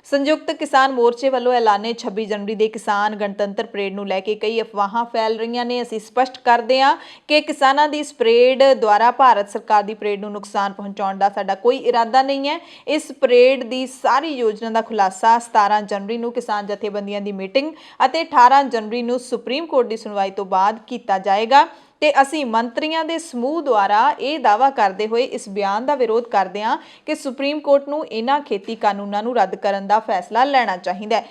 ਸੰਯੁਕਤ ਕਿਸਾਨ ਮੋਰਚੇ ਵੱਲੋਂ ਐਲਾਨੇ 26 ਜਨਵਰੀ ਦੇ ਕਿਸਾਨ ਗਣਤੰਤਰ ਪਰੇਡ ਨੂੰ ਲੈ ਕੇ ਕਈ ਅਫਵਾਹਾਂ ਫੈਲ ਰਹੀਆਂ ਨੇ। ਅਸੀਂ ਸਪਸ਼ਟ ਕਰਦੇ ਹਾਂ ਕਿ ਕਿਸਾਨਾਂ ਦੀ ਇਸ ਪਰੇਡ ਦੁਆਰਾ ਭਾਰਤ ਸਰਕਾਰ ਦੀ ਪਰੇਡ ਨੂੰ ਨੁਕਸਾਨ ਪਹੁੰਚਾਉਣ ਦਾ ਸਾਡਾ ਕੋਈ ਇਰਾਦਾ ਨਹੀਂ ਹੈ। ਇਸ ਪਰੇਡ ਦੀ ਸਾਰੀ ਯੋਜਨਾ ਦਾ ਖੁਲਾਸਾ 17 ਜਨਵਰੀ ਨੂੰ ਕਿਸਾਨ ਜਥੇਬੰਦੀਆਂ ਦੀ ਮੀਟਿੰਗ ਅਤੇ 18 ਜਨਵਰੀ ਨੂੰ ਸੁਪਰੀਮ ਕੋਰਟ ਦੀ ਸੁਣਵਾਈ ਤੋਂ ਬਾਅਦ ਕੀਤਾ ਜਾਏਗਾ ਤੇ ਅਸੀਂ ਮੰਤਰੀਆਂ ਦੇ ਸਮੂਹ ਦੁਆਰਾ ਇਹ ਦਾਅਵਾ ਕਰਦੇ ਹੋਏ ਇਸ ਬਿਆਨ ਦਾ ਵਿਰੋਧ ਕਰਦੇ ਹਾਂ ਕਿ ਸੁਪਰੀਮ ਕੋਰਟ ਨੂੰ ਇਹਨਾਂ ਖੇਤੀ ਕਾਨੂੰਨਾਂ ਨੂੰ ਰੱਦ ਕਰਨ ਦਾ ਫੈਸਲਾ ਲੈਣਾ ਚਾਹੀਦਾ ਹੈ।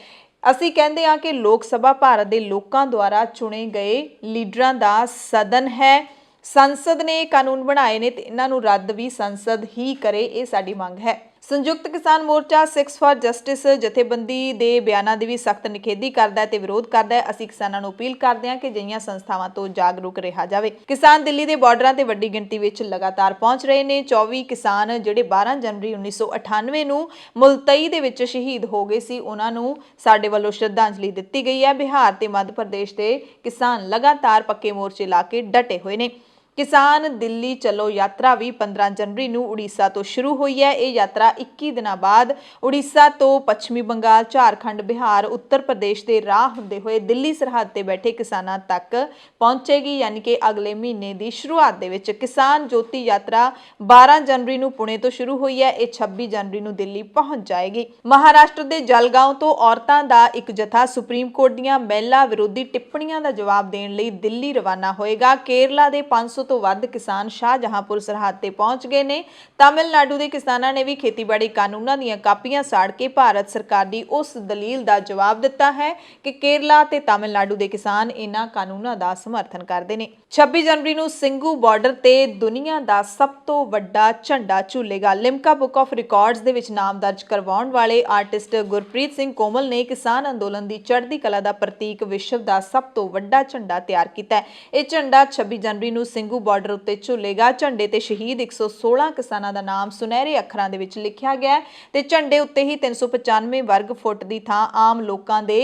ਅਸੀਂ ਕਹਿੰਦੇ ਹਾਂ ਕਿ ਲੋਕ ਸਭਾ ਭਾਰਤ ਦੇ ਲੋਕਾਂ ਦੁਆਰਾ ਚੁਣੇ ਗਏ ਲੀਡਰਾਂ ਦਾ ਸਦਨ ਹੈ। ਸੰਸਦ ਨੇ ਇਹ ਕਾਨੂੰਨ ਬਣਾਏ ਨੇ ਤੇ ਇਹਨਾਂ ਨੂੰ ਰੱਦ ਵੀ ਸੰਸਦ ਹੀ ਕਰੇ, ਇਹ ਸਾਡੀ ਮੰਗ ਹੈ। ਸੰਯੁਕਤ ਕਿਸਾਨ ਮੋਰਚਾ 6 ਫਾਰ ਜਸਟਿਸ ਜਥੇਬੰਦੀ ਦੇ ਬਿਆਨਾਂ ਦੀ ਵੀ ਸਖਤ ਨਿਖੇਧੀ ਕਰਦਾ ਹੈ ਤੇ ਵਿਰੋਧ ਕਰਦਾ ਹੈ। ਅਸੀਂ ਕਿਸਾਨਾਂ ਨੂੰ ਅਪੀਲ ਕਰਦੇ ਹਾਂ ਕਿ ਅਜਿਹੀਆਂ ਸੰਸਥਾਵਾਂ ਤੋਂ ਜਾਗਰੂਕ ਰਿਹਾ ਜਾਵੇ। ਕਿਸਾਨ ਦਿੱਲੀ ਦੇ ਬਾਰਡਰਾਂ ਤੇ ਵੱਡੀ ਗਿਣਤੀ ਵਿੱਚ ਲਗਾਤਾਰ ਪਹੁੰਚ ਰਹੇ ਨੇ। 24 ਕਿਸਾਨ ਜਿਹੜੇ 12 ਜਨਵਰੀ 1998 ਨੂੰ ਮੁਲਤਈ ਦੇ ਵਿੱਚ ਸ਼ਹੀਦ ਹੋ ਗਏ ਸੀ, ਉਹਨਾਂ ਨੂੰ ਸਾਡੇ ਵੱਲੋਂ ਸ਼ਰਧਾਂਜਲੀ ਦਿੱਤੀ ਗਈ ਹੈ। ਬਿਹਾਰ ਤੇ ਮੱਧ ਪ੍ਰਦੇਸ਼ ਦੇ ਕਿਸਾਨ ਲਗਾਤਾਰ ਪੱਕੇ ਮੋਰਚੇ ਲਾ ਕੇ ਡਟੇ ਹੋਏ ਨੇ। ਕਿਸਾਨ ਦਿੱਲੀ ਚਲੋ ਯਾਤਰਾ ਵੀ 15 ਜਨਵਰੀ ਨੂੰ ਉੜੀਸਾ ਤੋਂ ਸ਼ੁਰੂ ਹੋਈ ਹੈ। ਇਹ ਯਾਤਰਾ 21 ਦਿਨਾਂ ਬਾਅਦ ਉੜੀਸਾ ਤੋਂ ਪੱਛਮੀ ਬੰਗਾਲ, ਝਾਰਖੰਡ, ਬਿਹਾਰ, ਉੱਤਰ ਪ੍ਰਦੇਸ਼ ਦੇ ਰਾਹ ਹੁੰਦੇ ਹੋਏ ਦਿੱਲੀ ਸਰਹੱਦ ਤੇ ਬੈਠੇ ਕਿਸਾਨਾਂ ਤੱਕ ਪਹੁੰਚੇਗੀ, ਯਾਨੀ ਕਿ ਅਗਲੇ ਮਹੀਨੇ ਦੀ ਸ਼ੁਰੂਆਤ ਦੇ ਵਿੱਚ। ਕਿਸਾਨ ਜੋਤੀ ਯਾਤਰਾ 12 ਜਨਵਰੀ ਨੂੰ ਪੁਣੇ ਤੋਂ ਸ਼ੁਰੂ ਹੋਈ ਹੈ। ਇਹ 26 ਜਨਵਰੀ ਨੂੰ ਦਿੱਲੀ ਪਹੁੰਚ ਜਾਏਗੀ। ਮਹਾਰਾਸ਼ਟਰ ਦੇ ਜਲਗਾਓਂ ਤੋਂ ਔਰਤਾਂ ਦਾ ਇੱਕ ਜਥਾ ਸੁਪਰੀਮ ਕੋਰਟ ਦੀਆਂ ਮਹਿਲਾ ਵਿਰੋਧੀ ਟਿੱਪਣੀਆਂ ਦਾ ਜਵਾਬ ਦੇਣ ਲਈ ਦਿੱਲੀ ਰਵਾਨਾ ਹੋਏਗਾ। ਕੇਰਲਾ ਦੇ 500 ਤੋਂ ਵੱਧ ਕਿਸਾਨ ਸ਼ਾਹਜਹਾਂਪੁਰ ਸਰਹੱਦ ਤੇ ਪਹੁੰਚ ਗਏ ਨੇ। ਤਾਮਿਲਨਾਡੂ ਦੇ ਕਿਸਾਨਾਂ ਨੇ ਵੀ ਖੇਤੀਬਾੜੀ ਕਾਨੂੰਨਾਂ ਦੀਆਂ ਕਾਪੀਆਂ ਸਾੜ ਕੇ ਭਾਰਤ ਸਰਕਾਰ ਦੀ ਉਸ ਦਲੀਲ ਦਾ ਜਵਾਬ ਦਿੱਤਾ ਹੈ ਕਿ ਕੇਰਲਾ ਤੇ ਤਾਮਿਲਨਾਡੂ ਦੇ ਕਿਸਾਨ ਇਹਨਾਂ ਕਾਨੂੰਨਾਂ ਦਾ ਸਮਰਥਨ ਕਰਦੇ ਨੇ। 26 ਜਨਵਰੀ ਨੂੰ ਸਿੰਘੂ ਬਾਰਡਰ ਤੇ ਦੁਨੀਆ ਦਾ ਸਭ ਤੋਂ ਵੱਡਾ ਝੰਡਾ ਝੂਲੇਗਾ। ਲਿਮਕਾ ਬੁੱਕ ਆਫ ਰਿਕਾਰਡਸ ਦੇ ਵਿੱਚ ਨਾਮ ਦਰਜ ਕਰਵਾਉਣ ਵਾਲੇ ਆਰਟਿਸਟ ਗੁਰਪ੍ਰੀਤ ਸਿੰਘ ਕੋਮਲ ਨੇ ਕਿਸਾਨ ਅੰਦੋਲਨ ਦੀ ਚੜ੍ਹਦੀ ਕਲਾ ਦਾ ਪ੍ਰਤੀਕ ਵਿਸ਼ਵ ਦਾ ਸਭ ਤੋਂ ਵੱਡਾ ਝੰਡਾ ਤਿਆਰ ਕੀਤਾ ਹੈ। ਇਹ ਝੰਡਾ 26 ਜਨਵਰੀ ਨੂੰ ਸਿੰਘੂ ਬਾਰਡਰ ਉੱਤੇ ਝੂਲੇਗਾ। ਝੰਡੇ ਤੇ ਸ਼ਹੀਦ 116 ਕਿਸਾਨਾਂ ਦਾ ਨਾਮ ਸੁਨਹਿਰੇ ਅੱਖਰਾਂ ਦੇ ਵਿੱਚ ਲਿਖਿਆ ਗਿਆ ਤੇ ਝੰਡੇ ਉੱਤੇ ਹੀ 395 ਵਰਗ ਫੁੱਟ ਦੀ ਥਾਂ ਆਮ ਲੋਕਾਂ ਦੇ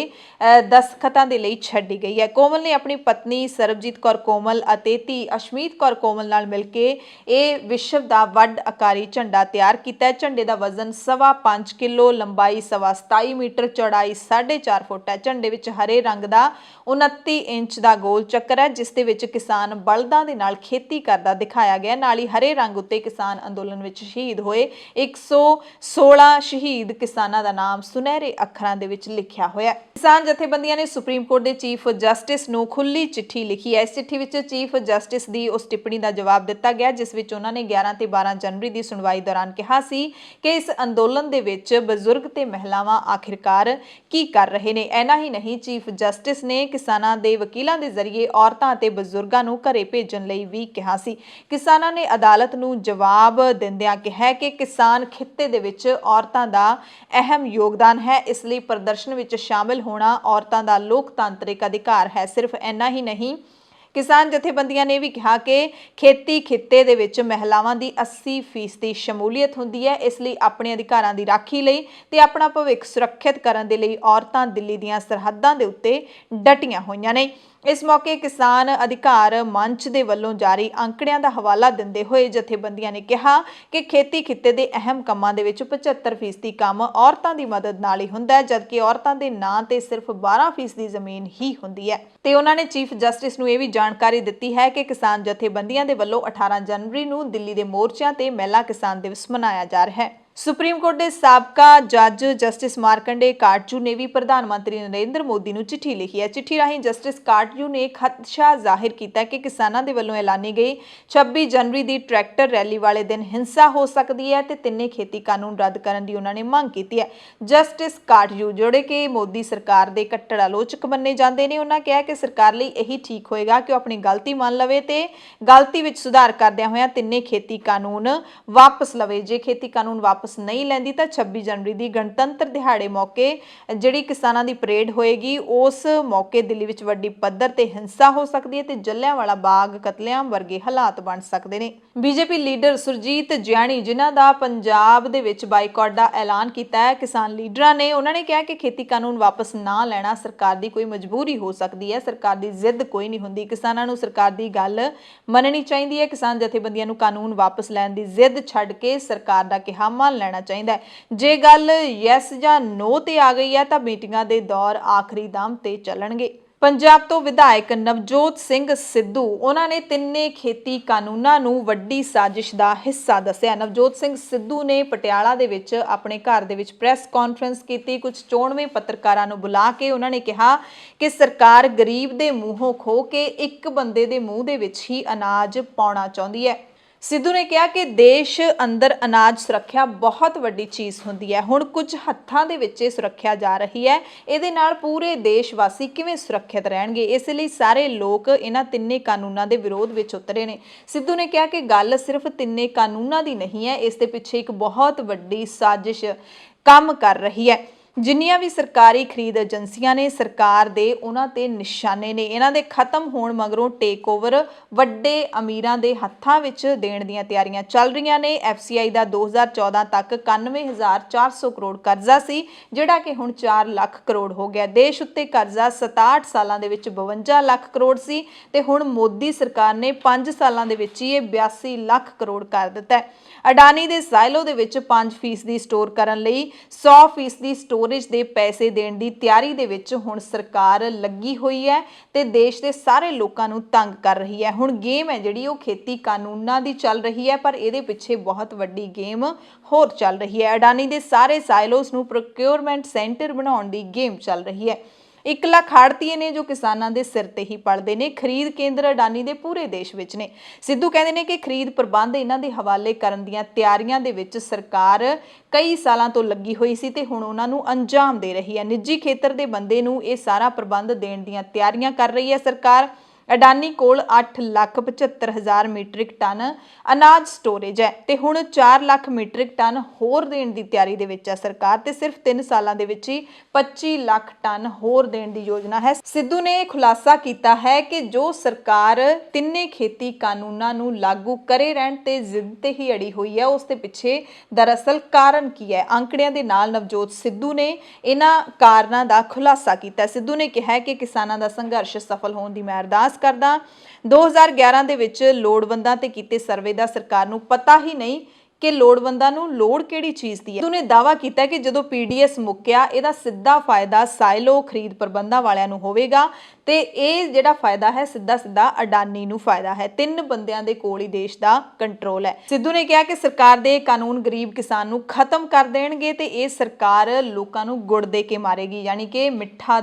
ਦਸਤਖਤਾਂ ਦੇ ਲਈ ਛੱਡੀ ਗਈ ਹੈ। ਕੋਮਲ ਨੇ ਆਪਣੀ ਪਤਨੀ ਸਰਬਜੀਤ ਕੌਰ ਕੋਮਲ ਅਤੇ ਧੀ ਅਸ਼ਮੀਤ ਕੌਰ ਕੋਮਲ ਨਾਲ ਮਿਲ ਕੇ ਇਹ ਵਿਸ਼ਵ ਦਾ ਵੱਡ ਆਕਾਰੀ ਝੰਡਾ ਤਿਆਰ ਕੀਤਾ ਹੈ। ਝੰਡੇ ਦਾ ਵਜ਼ਨ 5.25 ਕਿਲੋ, ਲੰਬਾਈ 27.5 ਮੀਟਰ, ਚੌੜਾਈ 4.5 ਫੁੱਟ ਹੈ। ਝੰਡੇ ਵਿੱਚ ਹਰੇ ਰੰਗ ਦਾ 29 ਇੰਚ ਦਾ ਗੋਲ ਚੱਕਰ ਹੈ, ਜਿਸ ਦੇ ਵਿੱਚ ਕਿਸਾਨ ਬਲਦਾਂ ਦੇ ਨਾਲ ਖੇਤੀ ਕਰਦਾ ਦਿਖਾਇਆ ਗਿਆ। ਨਾਲ ਹੀ ਹਰੇ ਰੰਗ ਉੱਤੇ ਕਿਸਾਨ ਅੰਦੋਲਨ ਵਿੱਚ ਸ਼ਹੀਦ ਹੋਏ 116 ਸ਼ਹੀਦ ਕਿਸਾਨਾਂ ਦਾ ਨਾਮ ਸੁਨਹਿਰੇ ਅੱਖਰਾਂ ਦੇ ਵਿੱਚ ਲਿਖਿਆ ਹੋਇਆ। ਕਿਸਾਨ ਜਥੇਬੰਦੀਆਂ ਨੇ ਸੁਪਰੀਮ ਕੋਰਟ ਦੇ ਚੀਫ ਜਸਟਿਸ ਨੂੰ ਖੁੱਲੀ ਚਿੱਠੀ ਲਿਖੀ ਹੈ। ਇਸ ਚਿੱਠੀ ਵਿੱਚ ਚੀਫ ਜਸਟਿਸ ਦੀ ਉਸ ਟਿੱਪਣੀ ਦਾ ਜਵਾਬ ਦਿੱਤਾ ਗਿਆ ਜਿਸ ਵਿੱਚ ਉਹਨਾਂ ਨੇ 11 ਤੇ 12 ਜਨਵਰੀ ਦੀ ਸੁਣਵਾਈ ਦੌਰਾਨ ਕਿਹਾ ਸੀ ਕਿ ਇਸ ਅੰਦੋਲਨ ਦੇ ਵਿੱਚ ਬਜ਼ੁਰਗ ਤੇ ਮਹਿਲਾਵਾਂ ਆਖਿਰਕਾਰ ਕੀ ਕਰ ਰਹੇ ਨੇ। ਐਨਾ ਹੀ ਨਹੀਂ, ਚੀਫ ਜਸਟਿਸ ਨੇ ਕਿਸਾਨਾਂ ਦੇ ਵਕੀਲਾਂ ਦੇ ਜ਼ਰੀਏ ਔਰਤਾਂ ਅਤੇ ਬਜ਼ੁਰਗਾਂ ਨੂੰ ਘਰੇ ਭੇਜਣ ਲਈ ਵੀ ਕਿਹਾ ਸੀ। ਕਿਸਾਨਾਂ ਨੇ ਅਦਾਲਤ ਨੂੰ ਜਵਾਬ ਦਿੰਦਿਆਂ ਕਿਹਾ ਕਿ ਕਿਸਾਨ ਖਿੱਤੇ ਦੇ ਵਿੱਚ ਔਰਤਾਂ ਦਾ ਅਹਿਮ ਯੋਗਦਾਨ ਹੈ, ਇਸ ਲਈ ਪ੍ਰਦਰਸ਼ਨ ਵਿੱਚ ਸ਼ਾਮਿਲ ਹੋਣਾ ਔਰਤਾਂ ਦਾ ਲੋਕਤਾਂਤਰਿਕ ਅਧਿਕਾਰ ਹੈ। ਸਿਰਫ ਇੰਨਾ ਹੀ ਨਹੀਂ, ਕਿਸਾਨ ਜਥੇਬੰਦੀਆਂ ਨੇ ਵੀ ਕਿਹਾ ਕਿ ਖੇਤੀ ਖਿੱਤੇ ਦੇ ਵਿੱਚ ਮਹਿਲਾਵਾਂ ਦੀ 80% ਸ਼ਮੂਲੀਅਤ ਹੁੰਦੀ ਹੈ। ਇਸ ਲਈ ਆਪਣੇ ਅਧਿਕਾਰਾਂ ਦੀ ਰਾਖੀ ਲਈ ਤੇ ਆਪਣਾ ਭਵਿੱਖ ਸੁਰੱਖਿਅਤ ਕਰਨ ਦੇ ਲਈ ਔਰਤਾਂ ਦਿੱਲੀ ਦੀਆਂ ਸਰਹੱਦਾਂ ਦੇ ਉੱਤੇ ਡਟੀਆਂ ਹੋਈਆਂ ਨੇ। ਇਸ ਮੌਕੇ ਕਿਸਾਨ ਅਧਿਕਾਰ ਮੰਚ ਦੇ ਵੱਲੋਂ ਜਾਰੀ ਅੰਕੜਿਆਂ ਦਾ ਹਵਾਲਾ ਦਿੰਦੇ ਹੋਏ ਜਥੇਬੰਦੀਆਂ ਨੇ ਕਿਹਾ ਕਿ ਖੇਤੀ ਖਿੱਤੇ ਦੇ ਅਹਿਮ ਕੰਮਾਂ ਦੇ ਵਿੱਚ 75% ਕੰਮ ਔਰਤਾਂ ਦੀ ਮਦਦ ਨਾਲ ਹੀ ਹੁੰਦਾ ਹੈ, ਜਦਕਿ ਔਰਤਾਂ ਦੇ ਨਾਂ ਤੇ ਸਿਰਫ 12% ਜ਼ਮੀਨ ਹੀ ਹੁੰਦੀ ਹੈ। ਤੇ ਉਹਨਾਂ ਨੇ ਚੀਫ ਜਸਟਿਸ ਨੂੰ ਇਹ ਵੀ ਜਾਣਕਾਰੀ ਦਿੱਤੀ ਹੈ ਕਿ ਕਿਸਾਨ ਜਥੇਬੰਦੀਆਂ ਦੇ ਵੱਲੋਂ 18 ਜਨਵਰੀ ਨੂੰ ਦਿੱਲੀ ਦੇ ਮੋਰਚਿਆਂ ਤੇ ਮਹਿਲਾ ਕਿਸਾਨ ਦਿਵਸ ਮਨਾਇਆ ਜਾ ਰਿਹਾ ਹੈ। ਸੁਪਰੀਮ ਕੋਰਟ ਦੇ ਸਾਬਕਾ ਜੱਜ ਜਸਟਿਸ ਮਾਰਕੰਡੇ ਕਾਟਜੂ ਨੇ ਵੀ ਪ੍ਰਧਾਨ ਮੰਤਰੀ ਨਰਿੰਦਰ ਮੋਦੀ ਨੂੰ ਚਿੱਠੀ ਲਿਖੀ ਹੈ। ਚਿੱਠੀ ਰਾਹੀਂ ਜਸਟਿਸ ਕਾਟਜੂ ਨੇ ਖਦਸ਼ਾ ਜ਼ਾਹਿਰ ਕੀਤਾ ਕਿ ਕਿਸਾਨਾਂ ਦੇ ਵੱਲੋਂ ਐਲਾਨੀ ਗਈ 26 ਜਨਵਰੀ ਦੀ ਟਰੈਕਟਰ ਰੈਲੀ ਵਾਲੇ ਦਿਨ ਹਿੰਸਾ ਹੋ ਸਕਦੀ ਹੈ ਤੇ ਤਿੰਨੇ ਖੇਤੀ ਕਾਨੂੰਨ ਰੱਦ ਕਰਨ ਦੀ ਉਹਨਾਂ ਨੇ ਮੰਗ ਕੀਤੀ ਹੈ। ਜਸਟਿਸ ਕਾਟਜੂ ਜਿਹੜੇ ਕਿ ਮੋਦੀ ਸਰਕਾਰ ਦੇ ਕੱਟੜ ਆਲੋਚਕ ਮੰਨੇ ਜਾਂਦੇ ਨੇ, ਉਹਨਾਂ ਕਿਹਾ ਕਿ ਸਰਕਾਰ ਲਈ ਇਹੀ ਠੀਕ ਹੋਏਗਾ ਕਿ ਉਹ ਆਪਣੀ ਗਲਤੀ ਮੰਨ ਲਵੇ ਤੇ ਗਲਤੀ ਵਿੱਚ ਸੁਧਾਰ ਕਰਦਿਆਂ ਹੋਇਆਂ ਤਿੰਨੇ ਖੇਤੀ ਕਾਨੂੰਨ ਵਾਪਸ ਲਵੇ। ਜੇ ਖੇਤੀ ਕਾਨੂੰਨ ਵਾਪਸ ਨਹੀਂ ਲੈਂਦੀ ਤਾਂ 26 ਜਨਵਰੀ ਦੀ ਗਣਤੰਤਰ ਦਿਹਾੜੇ ਮੌਕੇ ਜਿਹੜੀ ਕਿਸਾਨਾਂ ਦੀ ਪਰੇਡ ਹੋਏਗੀ, ਉਸ ਮੌਕੇ ਦਿੱਲੀ ਵਿੱਚ ਵੱਡੀ ਪੱਧਰ ਤੇ ਹਿੰਸਾ ਹੋ ਸਕਦੀ ਹੈ ਤੇ ਜੱਲਿਆਂਵਾਲਾ ਬਾਗ ਕਤਲੇਆਮ ਵਰਗੇ ਹਾਲਾਤ ਬਣ ਸਕਦੇ ਨੇ। ਬੀਜੇਪੀ ਲੀਡਰ ਸੁਰਜੀਤ ਜਿਆਣੀ ਜਿਨ੍ਹਾਂ ਦਾ ਪੰਜਾਬ ਦੇ ਵਿੱਚ ਬਾਈਕਾਟ ਦਾ ਐਲਾਨ ਕੀਤਾ ਹੈ ਕਿਸਾਨ ਲੀਡਰਾਂ ਨੇ, ਉਹਨਾਂ ਨੇ ਕਿਹਾ ਕਿ ਖੇਤੀ ਕਾਨੂੰਨ ਵਾਪਸ ਨਾ ਲੈਣਾ ਸਰਕਾਰ ਦੀ ਕੋਈ ਮਜਬੂਰੀ ਹੋ ਸਕਦੀ ਹੈ, ਸਰਕਾਰ ਦੀ ਜ਼ਿੱਦ ਕੋਈ ਨਹੀਂ ਹੁੰਦੀ। ਕਿਸਾਨਾਂ ਨੂੰ ਸਰਕਾਰ ਦੀ ਗੱਲ ਮੰਨਣੀ ਚਾਹੀਦੀ ਹੈ। ਕਿਸਾਨ ਜਥੇਬੰਦੀਆਂ ਨੂੰ ਕਾਨੂੰਨ ਵਾਪਸ ਲੈਣ ਦੀ ਜ਼ਿੱਦ ਛੱਡ ਕੇ ਸਰਕਾਰ ਦਾ ਕਿਹਾ ਮੰਨ ਲੈਣਾ ਚਾਹੀਦਾ ਹੈ। ਜੇ ਗੱਲ ਯੈਸ ਜਾਂ ਨੋ ਤੇ ਆ ਗਈ ਹੈ ਤਾਂ ਮੀਟਿੰਗਾਂ ਦੇ ਦੌਰ ਆਖਰੀ ਦਮ ਤੇ ਚੱਲਣਗੇ। ਪੰਜਾਬ ਤੋਂ ਵਿਧਾਇਕ ਨਵਜੋਤ ਸਿੰਘ ਸਿੱਧੂ ਉਹਨਾਂ ਨੇ ਤਿੰਨੇ ਖੇਤੀ ਕਾਨੂੰਨਾਂ ਨੂੰ ਵੱਡੀ ਸਾਜ਼ਿਸ਼ ਦਾ ਹਿੱਸਾ ਦੱਸਿਆ। ਨਵਜੋਤ ਸਿੰਘ ਸਿੱਧੂ ਨੇ ਪਟਿਆਲਾ ਦੇ ਵਿੱਚ ਆਪਣੇ ਘਰ ਦੇ ਵਿੱਚ ਪ੍ਰੈਸ ਕਾਨਫਰੰਸ ਕੀਤੀ। ਕੁਝ ਚੋਣਵੇਂ ਪੱਤਰਕਾਰਾਂ ਨੂੰ ਬੁਲਾ ਕੇ ਉਹਨਾਂ ਨੇ ਕਿਹਾ ਕਿ ਸਰਕਾਰ ਗਰੀਬ ਦੇ ਮੂੰਹੋਂ ਖੋ ਕੇ ਇੱਕ ਬੰਦੇ ਦੇ ਮੂੰਹ ਦੇ ਵਿੱਚ ਹੀ ਅਨਾਜ ਪਾਉਣਾ ਚਾਹੁੰਦੀ ਹੈ। ਸਿੱਧੂ ਨੇ ਕਿਹਾ ਕਿ ਦੇਸ਼ ਅੰਦਰ ਅਨਾਜ ਸੁਰੱਖਿਆ ਬਹੁਤ ਵੱਡੀ ਚੀਜ਼ ਹੁੰਦੀ ਹੈ। ਹੁਣ ਕੁਝ ਹੱਥਾਂ ਦੇ ਵਿੱਚ ਇਹ ਸੁਰੱਖਿਆ ਜਾ ਰਹੀ ਹੈ, ਇਹਦੇ ਨਾਲ ਪੂਰੇ ਦੇਸ਼ ਵਾਸੀ ਕਿਵੇਂ ਸੁਰੱਖਿਅਤ ਰਹਿਣਗੇ। ਇਸ ਲਈ ਸਾਰੇ ਲੋਕ ਇਹਨਾਂ ਤਿੰਨੇ ਕਾਨੂੰਨਾਂ ਦੇ ਵਿਰੋਧ ਵਿੱਚ ਉਤਰੇ ਨੇ। ਸਿੱਧੂ ਨੇ ਕਿਹਾ ਕਿ ਗੱਲ ਸਿਰਫ ਤਿੰਨੇ ਕਾਨੂੰਨਾਂ ਦੀ ਨਹੀਂ ਹੈ, ਇਸ ਦੇ ਪਿੱਛੇ ਇੱਕ ਬਹੁਤ ਵੱਡੀ ਸਾਜ਼ਿਸ਼ ਕੰਮ ਕਰ ਰਹੀ ਹੈ। ਜਿੰਨੀਆਂ ਵੀ ਸਰਕਾਰੀ ਖਰੀਦ ਏਜੰਸੀਆਂ ਨੇ ਸਰਕਾਰ ਦੇ ਉਹਨਾਂ ਤੇ ਨਿਸ਼ਾਨੇ ਨੇ। ਇਹਨਾਂ ਦੇ ਖਤਮ ਹੋਣ ਮਗਰੋਂ ਟੇਕ ਓਵਰ ਵੱਡੇ ਅਮੀਰਾਂ ਦੇ ਹੱਥਾਂ ਵਿੱਚ ਦੇਣ ਦੀਆਂ ਤਿਆਰੀਆਂ ਚੱਲ ਰਹੀਆਂ ਨੇ। FCI ਦਾ 2014 ਤੱਕ 91,400 ਕਰੋੜ ਕਰਜ਼ਾ ਸੀ, ਜਿਹੜਾ ਕਿ ਹੁਣ 4 ਲੱਖ ਕਰੋੜ ਹੋ ਗਿਆ। ਦੇਸ਼ ਉੱਤੇ ਕਰਜ਼ਾ 67 ਸਾਲਾਂ ਦੇ ਵਿੱਚ 52 ਲੱਖ ਕਰੋੜ ਸੀ ਤੇ ਹੁਣ ਮੋਦੀ ਸਰਕਾਰ ਨੇ 5 ਸਾਲਾਂ ਦੇ ਵਿੱਚ ਹੀ ਇਹ 82 ਲੱਖ ਕਰੋੜ ਕਰ ਦਿੱਤਾ ਹੈ। ਅਡਾਨੀ ਦੇ ਸਾਇਲੋ ਦੇ ਵਿੱਚ 5% ਸਟੋਰ ਕਰਨ ਲਈ 100% ਸਟੋਰੇਜ ਦੇ ਪੈਸੇ ਦੇਣ ਦੀ ਤਿਆਰੀ ਦੇ ਵਿੱਚ ਹੁਣ ਸਰਕਾਰ ਲੱਗੀ ਹੋਈ ਹੈ ਤੇ ਦੇਸ਼ ਦੇ ਸਾਰੇ ਲੋਕਾਂ ਨੂੰ ਤੰਗ ਕਰ ਰਹੀ ਹੈ। ਹੁਣ ਗੇਮ ਹੈ ਜਿਹੜੀ ਉਹ ਖੇਤੀ ਕਾਨੂੰਨਾਂ ਦੀ ਚੱਲ ਰਹੀ ਹੈ, ਪਰ ਇਹਦੇ ਪਿੱਛੇ ਬਹੁਤ ਵੱਡੀ ਗੇਮ ਹੋਰ ਚੱਲ ਰਹੀ ਹੈ। ਅਡਾਨੀ ਦੇ ਸਾਰੇ ਸਾਇਲੋਸ ਨੂੰ ਪ੍ਰੋਕਿਉਰਮੈਂਟ ਸੈਂਟਰ ਬਣਾਉਣ ਦੀ ਗੇਮ ਚੱਲ ਰਹੀ ਹੈ। 1 ਲੱਖ ਆੜ੍ਹਤੀਏ ਨੇ ਜੋ ਕਿਸਾਨਾਂ ਦੇ ਸਿਰ ਤੇ ਹੀ ਪਲਦੇ ਨੇ। ਖਰੀਦ ਕੇਂਦਰ ਅਡਾਨੀ ਦੇ ਪੂਰੇ ਦੇਸ਼ ਵਿੱਚ ਨੇ। ਸਿੱਧੂ ਕਹਿੰਦੇ ਨੇ ਕਿ ਖਰੀਦ ਪ੍ਰਬੰਧ ਇਹਨਾਂ ਦੇ ਹਵਾਲੇ ਕਰਨ ਦੀਆਂ ਤਿਆਰੀਆਂ ਦੇ ਵਿੱਚ ਸਰਕਾਰ ਕਈ ਸਾਲਾਂ ਤੋਂ ਲੱਗੀ ਹੋਈ ਸੀ ਤੇ ਹੁਣ ਉਹਨਾਂ ਨੂੰ ਅੰਜਾਮ ਦੇ ਰਹੀ ਹੈ। ਨਿੱਜੀ ਖੇਤਰ ਦੇ ਬੰਦੇ ਨੂੰ ਇਹ ਸਾਰਾ ਪ੍ਰਬੰਧ ਦੇਣ ਦੀਆਂ ਤਿਆਰੀਆਂ ਕਰ ਰਹੀ ਹੈ ਸਰਕਾਰ। ਅਡਾਨੀ ਕੋਲ 8,75,000 ਮੀਟ੍ਰਿਕ ਟਨ ਅਨਾਜ ਸਟੋਰੇਜ ਹੈ ਤੇ ਹੁਣ 4 ਲੱਖ ਮੀਟ੍ਰਿਕ ਟਨ ਹੋਰ ਦੇਣ ਦੀ ਤਿਆਰੀ ਦੇ ਵਿੱਚ ਹੈ ਸਰਕਾਰ ਤੇ ਸਿਰਫ 3 ਸਾਲਾਂ ਦੇ ਵਿੱਚ ਹੀ 25 ਲੱਖ ਟਨ ਹੋਰ ਦੇਣ ਦੀ ਯੋਜਨਾ ਹੈ। ਸਿੱਧੂ ਨੇ ਖੁਲਾਸਾ ਕੀਤਾ ਹੈ ਕਿ ਜੋ ਸਰਕਾਰ ਤਿੰਨੇ ਖੇਤੀ ਕਾਨੂੰਨਾਂ ਨੂੰ ਲਾਗੂ ਕਰੇ ਰਹਿਣ ਤੇ ਜ਼ਿੱਦ ਤੇ ਹੀ ਅੜੀ ਹੋਈ ਹੈ, ਉਸ ਦੇ ਪਿੱਛੇ ਦਰਅਸਲ ਕਾਰਨ ਕੀ ਹੈ। ਅੰਕੜਿਆਂ ਦੇ ਨਾਲ ਨਵਜੋਤ ਸਿੱਧੂ ਨੇ ਇਹਨਾਂ ਕਾਰਨਾਂ ਦਾ ਖੁਲਾਸਾ ਕੀਤਾ। ਸਿੱਧੂ ਨੇ ਕਿਹਾ ਕਿ ਕਿਸਾਨਾਂ ਦਾ ਸੰਘਰਸ਼ ਸਫਲ ਹੋਣ ਦੀ ਮੈਂ ਅਰਦਾਸ ਕਰਦਾ। 2011 ਦੇ ਵਿੱਚ ਲੋੜਵੰਦਾਂ ਤੇ ਕੀਤੇ ਸਰਵੇ ਦਾ ਸਰਕਾਰ ਨੂੰ ਪਤਾ ਹੀ ਨਹੀਂ ਕਿ ਲੋੜਵੰਦਾਂ ਨੂੰ ਲੋੜ ਕਿਹੜੀ ਚੀਜ਼ ਦੀ ਹੈ। ਉਹਨੇ ਦਾਅਵਾ ਕੀਤਾ ਕਿ ਜਦੋਂ PDS ਮੁੱਕਿਆ ਇਹਦਾ ਸਿੱਧਾ ਫਾਇਦਾ ਸਾਇਲੋ ਖਰੀਦ ਪ੍ਰਬੰਧਾਂ ਵਾਲਿਆਂ ਨੂੰ ਹੋਵੇਗਾ ਤੇ ਇਹ ਜਿਹੜਾ ਫਾਇਦਾ ਹੈ ਸਿੱਧਾ ਅਡਾਨੀ ਨੂੰ ਫਾਇਦਾ ਹੈ। 3 ਬੰਦਿਆਂ ਦੇ ਕੋਲ ਹੀ ਦੇਸ਼ ਦਾ ਕੰਟਰੋਲ ਹੈ। ਸਿੱਧੂ ਨੇ ਕਿਹਾ ਕਿ ਸਰਕਾਰ ਦੇ ਕਾਨੂੰਨ ਗਰੀਬ ਕਿਸਾਨ ਨੂੰ ਖਤਮ ਕਰ ਦੇਣਗੇ ਤੇ ਇਹ ਸਰਕਾਰ ਲੋਕਾਂ ਨੂੰ ਗੁੜ ਦੇ ਕੇ ਮਾਰੇਗੀ, ਯਾਨੀ ਕਿ ਮਿੱਠਾ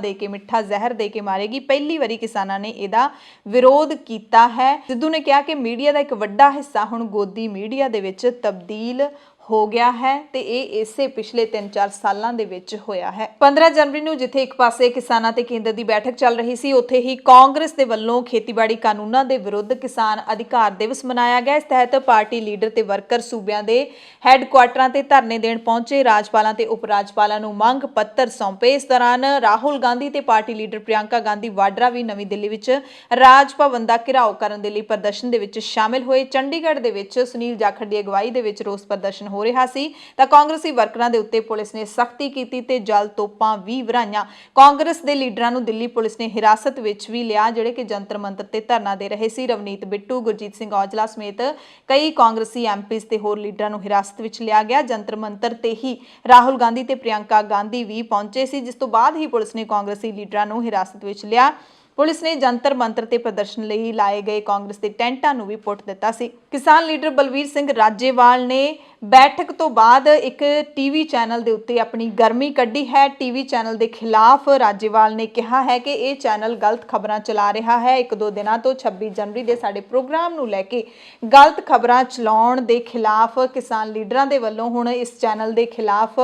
ਜ਼ਹਿਰ ਦੇ ਕੇ ਮਾਰੇਗੀ। ਪਹਿਲੀ ਵਾਰੀ ਕਿਸਾਨਾਂ ਨੇ ਇਹਦਾ ਵਿਰੋਧ ਕੀਤਾ ਹੈ। ਸਿੱਧੂ ਨੇ ਕਿਹਾ ਕਿ ਮੀਡੀਆ ਦਾ ਇੱਕ ਵੱਡਾ ਹਿੱਸਾ ਹੁਣ ਗੋਦੀ ਮੀਡੀਆ ਦੇ ਵਿੱਚ ਤਬਦੀਲ ਹੋ ਗਿਆ ਹੈ ਤੇ ਇਹ ਇਸੇ ਪਿਛਲੇ 3-4 ਸਾਲਾਂ ਦੇ ਵਿੱਚ ਹੋਇਆ ਹੈ। 15 ਜਨਵਰੀ ਨੂੰ ਜਿੱਥੇ ਇੱਕ ਪਾਸੇ ਕਿਸਾਨਾਂ ਤੇ ਕੇਂਦਰ ਦੀ ਬੈਠਕ ਚੱਲ ਰਹੀ ਸੀ, ਉੱਥੇ ਹੀ ਕਾਂਗਰਸ ਦੇ ਵੱਲੋਂ ਖੇਤੀਬਾੜੀ ਕਾਨੂੰਨਾਂ ਦੇ ਵਿਰੁੱਧ ਕਿਸਾਨ ਅਧਿਕਾਰ ਦਿਵਸ ਮਨਾਇਆ ਗਿਆ। ਇਸ ਤਹਿਤ ਪਾਰਟੀ ਲੀਡਰ ਤੇ ਵਰਕਰ ਸੂਬਿਆਂ ਦੇ ਹੈੱਡਕੁਆਟਰਾਂ ਤੇ ਧਰਨੇ ਦੇਣ ਪਹੁੰਚੇ। ਰਾਜਪਾਲਾਂ ਤੇ ਉਪ ਰਾਜਪਾਲਾਂ ਨੂੰ ਮੰਗ ਪੱਤਰ ਸੌਂਪੇ। ਇਸ ਦੌਰਾਨ ਰਾਹੁਲ ਗਾਂਧੀ ਤੇ ਪਾਰਟੀ ਲੀਡਰ ਪ੍ਰਿਯੰਕਾ ਗਾਂਧੀ ਵਾਡਰਾ ਵੀ ਨਵੀਂ ਦਿੱਲੀ ਵਿੱਚ ਰਾਜ ਭਵਨ ਦਾ ਘਿਰਾਓ ਕਰਨ ਦੇ ਲਈ ਪ੍ਰਦਰਸ਼ਨ ਦੇ ਵਿੱਚ ਸ਼ਾਮਿਲ ਹੋਏ। ਚੰਡੀਗੜ੍ਹ ਦੇ ਵਿੱਚ ਸੁਨੀਲ ਜਾਖੜ ਦੀ ਅਗਵਾਈ ਦੇ ਵਿੱਚ ਰੋਸ ਪ੍ਰਦਰਸ਼ਨ ਹੋ ਰਿਹਾ ਸੀ ਤਾਂ ਕਾਂਗਰਸੀ ਵਰਕਰਾਂ ਦੇ ਉੱਤੇ ਪੁਲਿਸ ਨੇ ਸਖਤੀ ਕੀਤੀ ਤੇ ਜਲ ਤੋਪਾਂ ਵੀ ਵਰਾਈਆਂ। ਕਾਂਗਰਸ ਦੇ ਲੀਡਰਾਂ ਨੂੰ ਦਿੱਲੀ ਪੁਲਿਸ ਨੇ ਹਿਰਾਸਤ ਵਿੱਚ ਵੀ ਲਿਆ, ਜਿਹੜੇ ਕਿ ਜੰਤਰ ਮੰਤਰ ਤੇ ਧਰਨਾ ਦੇ ਰਹੇ ਸੀ। ਰਵਨੀਤ ਬਿੱਟੂ, ਗੁਰਜੀਤ ਸਿੰਘ ਔਜਲਾ ਸਮੇਤ ਕਈ ਕਾਂਗਰਸੀ ਐਮਪੀਜ਼ ਤੇ ਹੋਰ ਲੀਡਰਾਂ ਨੂੰ ਹਿਰਾਸਤ ਵਿੱਚ ਲਿਆ ਗਿਆ। ਜੰਤਰ ਮੰਤਰ ਤੇ ਹੀ ਰਾਹੁਲ ਗਾਂਧੀ ਤੇ ਪ੍ਰਿਯੰਕਾ ਗਾਂਧੀ ਵੀ ਪਹੁੰਚੇ ਸੀ, ਜਿਸ ਤੋਂ ਬਾਅਦ ਹੀ ਪੁਲਿਸ ਨੇ ਕਾਂਗਰਸੀ ਲੀਡਰਾਂ ਨੂੰ ਹਿਰਾਸਤ ਵਿੱਚ ਲਿਆ। ਪੁਲਿਸ ਨੇ ਜੰਤਰ ਮੰਤਰ ਤੇ ਪ੍ਰਦਰਸ਼ਨ ਲਈ ਲਾਏ ਗਏ ਕਾਂਗਰਸ ਦੇ ਟੈਂਟਾਂ ਨੂੰ ਵੀ ਪੁੱਟ ਦਿੱਤਾ ਸੀ। ਕਿਸਾਨ ਲੀਡਰ ਬਲਵੀਰ ਸਿੰਘ ਰਾਜੇਵਾਲ ਨੇ ਬੈਠਕ ਤੋਂ ਬਾਅਦ ਇੱਕ ਟੀਵੀ ਚੈਨਲ ਦੇ ਉੱਤੇ ਆਪਣੀ ਗਰਮੀ ਕੱਢੀ ਹੈ। ਟੀਵੀ ਚੈਨਲ ਦੇ ਖਿਲਾਫ ਰਾਜੇਵਾਲ ਨੇ ਕਿਹਾ ਹੈ ਕਿ ਇਹ ਚੈਨਲ ਗਲਤ ਖਬਰਾਂ ਚਲਾ ਰਿਹਾ ਹੈ। 1-2 ਦਿਨਾਂ ਤੋਂ 26 ਜਨਵਰੀ ਦੇ ਸਾਡੇ ਪ੍ਰੋਗਰਾਮ ਨੂੰ ਲੈ ਕੇ ਗਲਤ ਖਬਰਾਂ ਚਲਾਉਣ ਦੇ ਖਿਲਾਫ ਕਿਸਾਨ ਲੀਡਰਾਂ ਦੇ ਵੱਲੋਂ ਹੁਣ ਇਸ ਚੈਨਲ ਦੇ ਖਿਲਾਫ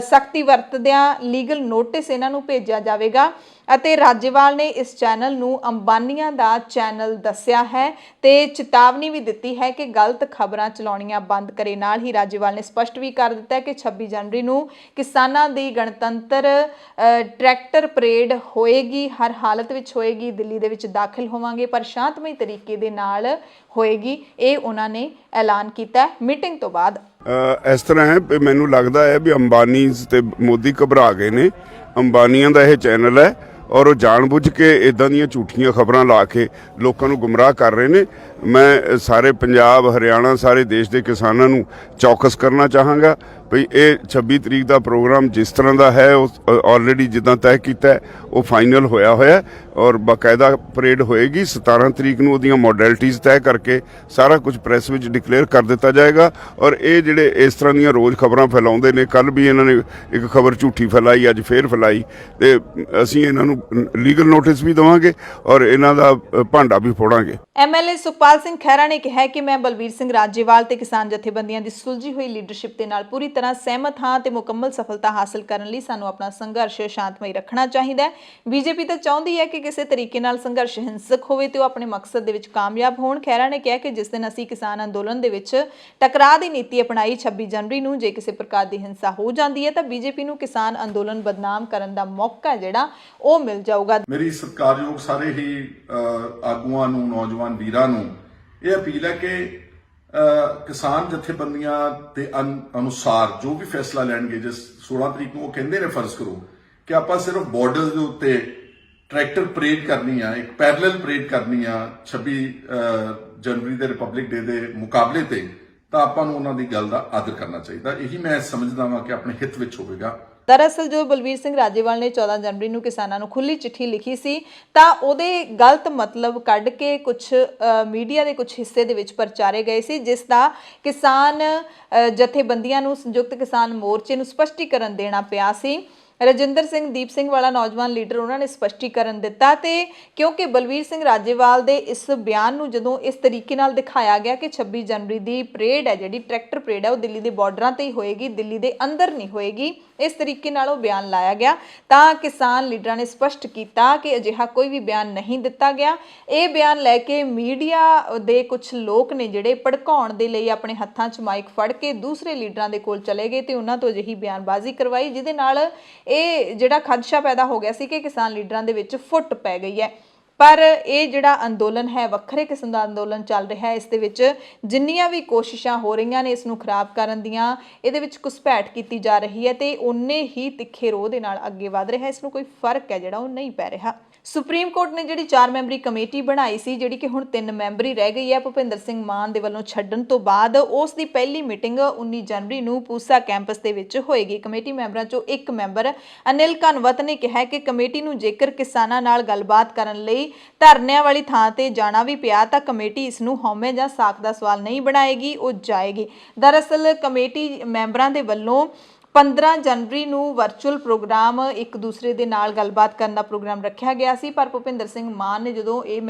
ਸਖਤੀ ਵਰਤਦਿਆਂ ਲੀਗਲ ਨੋਟਿਸ ਇਹਨਾਂ ਨੂੰ ਭੇਜਿਆ ਜਾਵੇਗਾ ਅਤੇ ਰਾਜੇਵਾਲ ਨੇ ਇਸ ਚੈਨਲ ਨੂੰ ਅੰਬਾਨੀਆਂ ਦਾ ਚੈਨਲ ਦੱਸਿਆ ਹੈ ਤੇ ਚੇਤਾਵਨੀ ਵੀ ਦਿੱਤੀ ਹੈ ਕਿ ਗਲਤ ਖਬਰਾਂ ਚਲਾਉਣੀਆਂ ਬੰਦ ਕਰੇ। ਨਾਲ ਹੀ ਰਾਜੇਵਾਲ ਨੇ ਸਪਸ਼ਟ ਵੀ ਕਰ ਦਿੱਤਾ ਹੈ ਕਿ 26 ਜਨਵਰੀ ਨੂੰ ਕਿਸਾਨਾਂ ਦੀ ਗਣਤੰਤਰ ਟਰੈਕਟਰ ਪਰੇਡ ਹੋਏਗੀ, ਹਰ ਹਾਲਤ ਵਿੱਚ ਹੋਏਗੀ। ਦਿੱਲੀ ਦੇ ਵਿੱਚ ਦਾਖਲ ਹੋਵਾਂਗੇ ਪਰ ਸ਼ਾਂਤਮਈ ਤਰੀਕੇ ਦੇ ਨਾਲ ਹੋਏਗੀ, ਇਹ ਉਹਨਾਂ ਨੇ ਐਲਾਨ ਕੀਤਾ ਮੀਟਿੰਗ ਤੋਂ ਬਾਅਦ। ਇਸ ਤਰ੍ਹਾਂ ਹੈ ਵੀ ਮੈਨੂੰ ਲੱਗਦਾ ਹੈ ਵੀ ਅੰਬਾਨੀਜ਼ ਤੇ ਮੋਦੀ ਘਬਰਾ ਗਏ ਨੇ। ਅੰਬਾਨੀਆਂ ਦਾ ਇਹ ਚੈਨਲ ਹੈ ਔਰ ਉਹ ਜਾਣਬੁੱਝ ਕੇ ਇਦਾਂ ਦੀਆਂ ਝੂਠੀਆਂ ਖਬਰਾਂ ਲਾ ਕੇ ਲੋਕਾਂ ਨੂੰ ਗੁੰਮਰਾਹ ਕਰ ਰਹੇ ਨੇ। ਮੈਂ ਸਾਰੇ ਪੰਜਾਬ, ਹਰਿਆਣਾ, ਸਾਰੇ ਦੇਸ਼ ਦੇ ਕਿਸਾਨਾਂ ਨੂੰ ਚੌਕਸ ਕਰਨਾ ਚਾਹਾਂਗਾ ਵੀ ਇਹ 26 ਤਰੀਕ ਦਾ ਪ੍ਰੋਗਰਾਮ ਜਿਸ ਤਰ੍ਹਾਂ ਦਾ ਹੈ ਉਹ ਆਲਰੇਡੀ ਜਿੱਦਾਂ ਤੈਅ ਕੀਤਾ ਹੈ ਉਹ ਫਾਈਨਲ ਹੋਇਆ ਔਰ ਬਾਕਾਇਦਾ ਪਰੇਡ ਹੋਏਗੀ। 17 ਤਰੀਕ ਨੂੰ ਉਹਦੀਆਂ ਮੋਡੈਲਿਟੀਜ਼ ਤੈਅ ਕਰਕੇ ਸਾਰਾ ਕੁਝ ਪ੍ਰੈਸ ਵਿੱਚ ਡਿਕਲੇਅਰ ਕਰ ਦਿੱਤਾ ਜਾਏਗਾ। ਔਰ ਇਹ ਜਿਹੜੇ ਇਸ ਤਰ੍ਹਾਂ ਦੀਆਂ ਰੋਜ਼ ਖਬਰਾਂ ਫੈਲਾਉਂਦੇ ਨੇ, ਕੱਲ੍ਹ ਵੀ ਇਹਨਾਂ ਨੇ ਇੱਕ ਖਬਰ ਝੂਠੀ ਫੈਲਾਈ, ਅੱਜ ਫੇਰ ਫੈਲਾਈ, ਤੇ ਅਸੀਂ ਇਹਨਾਂ ਨੂੰ ਲੀਗਲ ਨੋਟਿਸ ਵੀ ਦੇਵਾਂਗੇ ਔਰ ਇਹਨਾਂ ਦਾ ਭਾਂਡਾ ਵੀ ਫੋੜਾਂਗੇ। ਐਮਐਲਏ ਸੁਖਪਾਲ ਸਿੰਘ ਖਹਿਰਾ ਨੇ ਕਿਹਾ ਕਿ ਮੈਂ ਬਲਵੀਰ ਸਿੰਘ ਰਾਜੇਵਾਲ ਤੇ ਕਿਸਾਨ ਜਥੇਬੰਦੀਆਂ ਦੀ ਸੁਲਝੀ ਹੋਈ ਲੀਡਰਸ਼ਿਪ ਦੇ ਨਾਲ ਪੂਰੀ ਤਰ੍ਹਾਂ ਸਹਿਮਤ ਹਾਂ ਤੇ ਮੁਕੰਮਲ ਸਫਲਤਾ ਹਾਸਲ ਕਰਨ ਲਈ ਸਾਨੂੰ ਆਪਣਾ ਸੰਘਰਸ਼ ਸ਼ਾਂਤਮਈ ਰੱਖਣਾ ਚਾਹੀਦਾ ਹੈ। ਬੀਜੇਪੀ ਤਾਂ ਚਾਹੁੰਦੀ ਹੈ ਕਿ ਕਿਸੇ ਤਰੀਕੇ ਨਾਲ ਸੰਘਰਸ਼ ਹਿੰਸਕ ਹੋਵੇ ਤੇ ਉਹ ਆਪਣੇ ਮਕਸਦ ਦੇ ਵਿੱਚ ਕਾਮਯਾਬ ਹੋਣ। ਖਹਿਰਾ ਨੇ ਕਿਹਾ ਕਿ ਜਿਸ ਦਿਨ ਅਸੀਂ ਕਿਸਾਨ ਅੰਦੋਲਨ ਦੇ ਵਿੱਚ ਟਕਰਾਅ ਦੀ ਨੀਤੀ ਅਪਣਾਈ 26 ਜਨਵਰੀ ਨੂੰ, ਜੇ ਕਿਸੇ ਪ੍ਰਕਾਰ ਦੀ ਹਿੰਸਾ ਹੋ ਜਾਂਦੀ ਹੈ ਤਾਂ ਬੀਜੇਪੀ ਨੂੰ ਕਿਸਾਨ ਅੰਦੋਲਨ ਬਦਨਾਮ ਕਰਨ ਦਾ ਮੌਕਾ ਜਿਹੜਾ ਉਹ ਮਿਲ ਜਾਊਗਾ। ਮੇਰੀ ਸਤਿਕਾਰਯੋਗ ਸਾਰੇ ਹੀ ਆਗੂਆਂ ਨੂੰ, ਨੌਜਵਾਨ ਵੀਰਾਂ ਨੂੰ ਇਹ ਅਪੀਲ ਹੈ ਕਿ ਕਿਸਾਨ ਜਥੇਬੰਦੀਆਂ ਦੇ ਅਨੁਸਾਰ ਜੋ ਵੀ ਫੈਸਲਾ ਲੈਣਗੇ, ਜਿਸ 16 ਤਰੀਕ ਨੂੰ ਉਹ ਕਹਿੰਦੇ ਨੇ, ਫਰਜ਼ ਕਰੋ ਕਿ ਆਪਾਂ ਸਿਰਫ ਬਾਰਡਰਸ ਦੇ ਉੱਤੇ ਟਰੈਕਟਰ ਪਰੇਡ ਕਰਨੀ ਆ, ਇੱਕ ਪੈਰਲਲ ਪਰੇਡ ਕਰਨੀ ਆ 26 ਜਨਵਰੀ ਦੇ ਰਿਪਬਲਿਕ ਡੇ ਦੇ ਮੁਕਾਬਲੇ ਤੇ, ਤਾਂ ਆਪਾਂ ਨੂੰ ਉਹਨਾਂ ਦੀ ਗੱਲ ਦਾ ਆਦਰ ਕਰਨਾ ਚਾਹੀਦਾ। ਇਹੀ ਮੈਂ ਸਮਝਦਾ ਹਾਂ ਕਿ ਆਪਣੇ ਹਿੱਤ ਵਿੱਚ ਹੋਵੇਗਾ। ਦਰਅਸਲ ਜੋ ਬਲਵੀਰ ਸਿੰਘ ਰਾਜੇਵਾਲ ਨੇ 14 ਜਨਵਰੀ ਨੂੰ ਕਿਸਾਨਾਂ ਨੂੰ ਖੁੱਲੀ ਚਿੱਠੀ ਲਿਖੀ ਸੀ ਤਾਂ ਉਹਦੇ ਗਲਤ ਮਤਲਬ ਕੱਢ ਕੇ ਕੁਝ ਮੀਡੀਆ ਦੇ ਕੁਝ ਹਿੱਸੇ ਦੇ ਵਿੱਚ ਪ੍ਰਚਾਰੇ ਗਏ ਸੀ, ਜਿਸ ਦਾ ਕਿਸਾਨ ਜਥੇਬੰਦੀਆਂ ਨੂੰ, ਸੰਯੁਕਤ ਕਿਸਾਨ ਮੋਰਚੇ ਨੂੰ ਸਪਸ਼ਟੀਕਰਨ ਦੇਣਾ ਪਿਆ ਸੀ। ਰਜਿੰਦਰ ਸਿੰਘ ਦੀਪ ਸਿੰਘ ਵਾਲਾ ਨੌਜਵਾਨ ਲੀਡਰ, ਉਹਨਾਂ ਨੇ ਸਪਸ਼ਟੀਕਰਨ ਦਿੱਤਾ ਤੇ ਕਿਉਂਕਿ ਬਲਵੀਰ ਸਿੰਘ ਰਾਜੇਵਾਲ ਦੇ ਇਸ ਬਿਆਨ ਨੂੰ ਜਦੋਂ ਇਸ ਤਰੀਕੇ ਨਾਲ ਦਿਖਾਇਆ ਗਿਆ ਕਿ 26 ਜਨਵਰੀ ਦੀ ਪਰੇਡ ਹੈ, ਜਿਹੜੀ ਟਰੈਕਟਰ ਪਰੇਡ ਹੈ, ਉਹ ਦਿੱਲੀ ਦੇ ਬਾਰਡਰਾਂ ਤੇ ਹੀ ਹੋਏਗੀ, ਦਿੱਲੀ ਦੇ ਅੰਦਰ ਨਹੀਂ ਹੋਏਗੀ, ਇਸ ਤਰੀਕੇ ਨਾਲ ਉਹ ਬਿਆਨ ਲਾਇਆ ਗਿਆ ਤਾਂ ਕਿਸਾਨ ਲੀਡਰਾਂ ਨੇ ਸਪਸ਼ਟ ਕੀਤਾ ਕਿ ਅਜਿਹਾ ਕੋਈ ਵੀ ਬਿਆਨ ਨਹੀਂ ਦਿੱਤਾ ਗਿਆ। ਇਹ ਬਿਆਨ ਲੈ ਕੇ ਮੀਡੀਆ ਦੇ ਕੁਝ ਲੋਕ ਨੇ ਜਿਹੜੇ ਭੜਕਾਉਣ ਦੇ ਲਈ ਆਪਣੇ ਹੱਥਾਂ 'ਚ ਮਾਈਕ ਫੜ ਕੇ ਦੂਸਰੇ ਲੀਡਰਾਂ ਦੇ ਕੋਲ ਚਲੇ ਗਏ ਤੇ ਉਹਨਾਂ ਤੋਂ ਅਜਿਹੀ ਬਿਆਨਬਾਜ਼ੀ ਕਰਵਾਈ, ਜਿਹਦੇ ਨਾਲ ਇਹ ਜਿਹੜਾ ਖਦਸ਼ਾ ਪੈਦਾ ਹੋ ਗਿਆ ਸੀ ਕਿ ਕਿਸਾਨ ਲੀਡਰਾਂ ਦੇ ਵਿੱਚ ਫੁੱਟ ਪੈ ਗਈ ਹੈ। ਪਰ ਇਹ ਜਿਹੜਾ ਅੰਦੋਲਨ ਹੈ, ਵੱਖਰੇ ਕਿਸਮ ਦਾ ਅੰਦੋਲਨ ਚੱਲ ਰਿਹਾ ਹੈ। ਇਸ ਦੇ ਵਿੱਚ ਜਿੰਨੀਆਂ ਵੀ ਕੋਸ਼ਿਸ਼ਾਂ ਹੋ ਰਹੀਆਂ ਨੇ ਇਸ ਨੂੰ ਖਰਾਬ ਕਰਨ ਦੀਆਂ, ਇਹਦੇ ਵਿੱਚ ਘੁਸਪੈਠ ਕੀਤੀ ਜਾ ਰਹੀ ਹੈ ਤੇ ਉਨੇ ਹੀ ਤਿੱਖੇ ਰੋਹ ਦੇ ਨਾਲ ਅੱਗੇ ਵਧ ਰਿਹਾ। ਇਸ ਨੂੰ ਕੋਈ ਫਰਕ ਹੈ ਜਿਹੜਾ ਉਹ ਨਹੀਂ ਪੈ ਰਿਹਾ। ਸੁਪਰੀਮ ਕੋਰਟ ਨੇ ਜਿਹੜੀ 4 ਮੈਂਬਰੀ ਕਮੇਟੀ ਬਣਾਈ ਸੀ, ਜਿਹੜੀ ਕਿ ਹੁਣ 3 ਮੈਂਬਰੀ ਰਹਿ ਗਈ ਹੈ, ਭੁਪਿੰਦਰ ਸਿੰਘ ਮਾਨ ਦੇ ਵੱਲੋਂ ਛੱਡਣ ਤੋਂ ਬਾਅਦ ਉਸ ਦੀ ਪਹਿਲੀ ਮੀਟਿੰਗ 19 ਜਨਵਰੀ ਨੂੰ ਪੂਸਾ ਕੈਂਪਸ ਦੇ ਵਿੱਚ ਹੋਏਗੀ। ਕਮੇਟੀ ਮੈਂਬਰਾਂ ਚੋਂ ਇੱਕ ਮੈਂਬਰ ਅਨਿਲ ਘਨਵਤ ਨੇ ਕਿਹਾ ਕਿ ਕਮੇਟੀ ਨੂੰ ਜੇਕਰ ਕਿਸਾਨਾਂ ਨਾਲ ਗੱਲਬਾਤ ਕਰਨ ਲਈ ਧਰਨਿਆਂ ਵਾਲੀ ਥਾਂ ਤੇ ਜਾਣਾ ਵੀ ਪਿਆ ਤਾਂ ਕਮੇਟੀ ਇਸ ਨੂੰ ਹਉਮੈ ਜਾਂ ਸਾਖ ਦਾ ਸਵਾਲ ਨਹੀਂ ਬਣਾਏਗੀ, ਉਹ ਜਾਏਗੀ। ਦਰਅਸਲ ਕਮੇਟੀ ਮੈਂਬਰਾਂ ਦੇ ਵੱਲੋਂ 15 ਜਨਵਰੀ ਨੂੰ ਵਰਚੁਅਲ ਪ੍ਰੋਗਰਾਮ ਇੱਕ ਦੂਸਰੇ ਦੇ ਨਾਲ ਗੱਲਬਾਤ ਕਰਨ ਦਾ ਪ੍ਰੋਗਰਾਮ ਰੱਖਿਆ ਗਿਆ ਸੀ, ਪਰ ਭੁਪਿੰਦਰ ਸਿੰਘ ਮਾਨ ਨੇ ਜਦੋਂ ਇਹ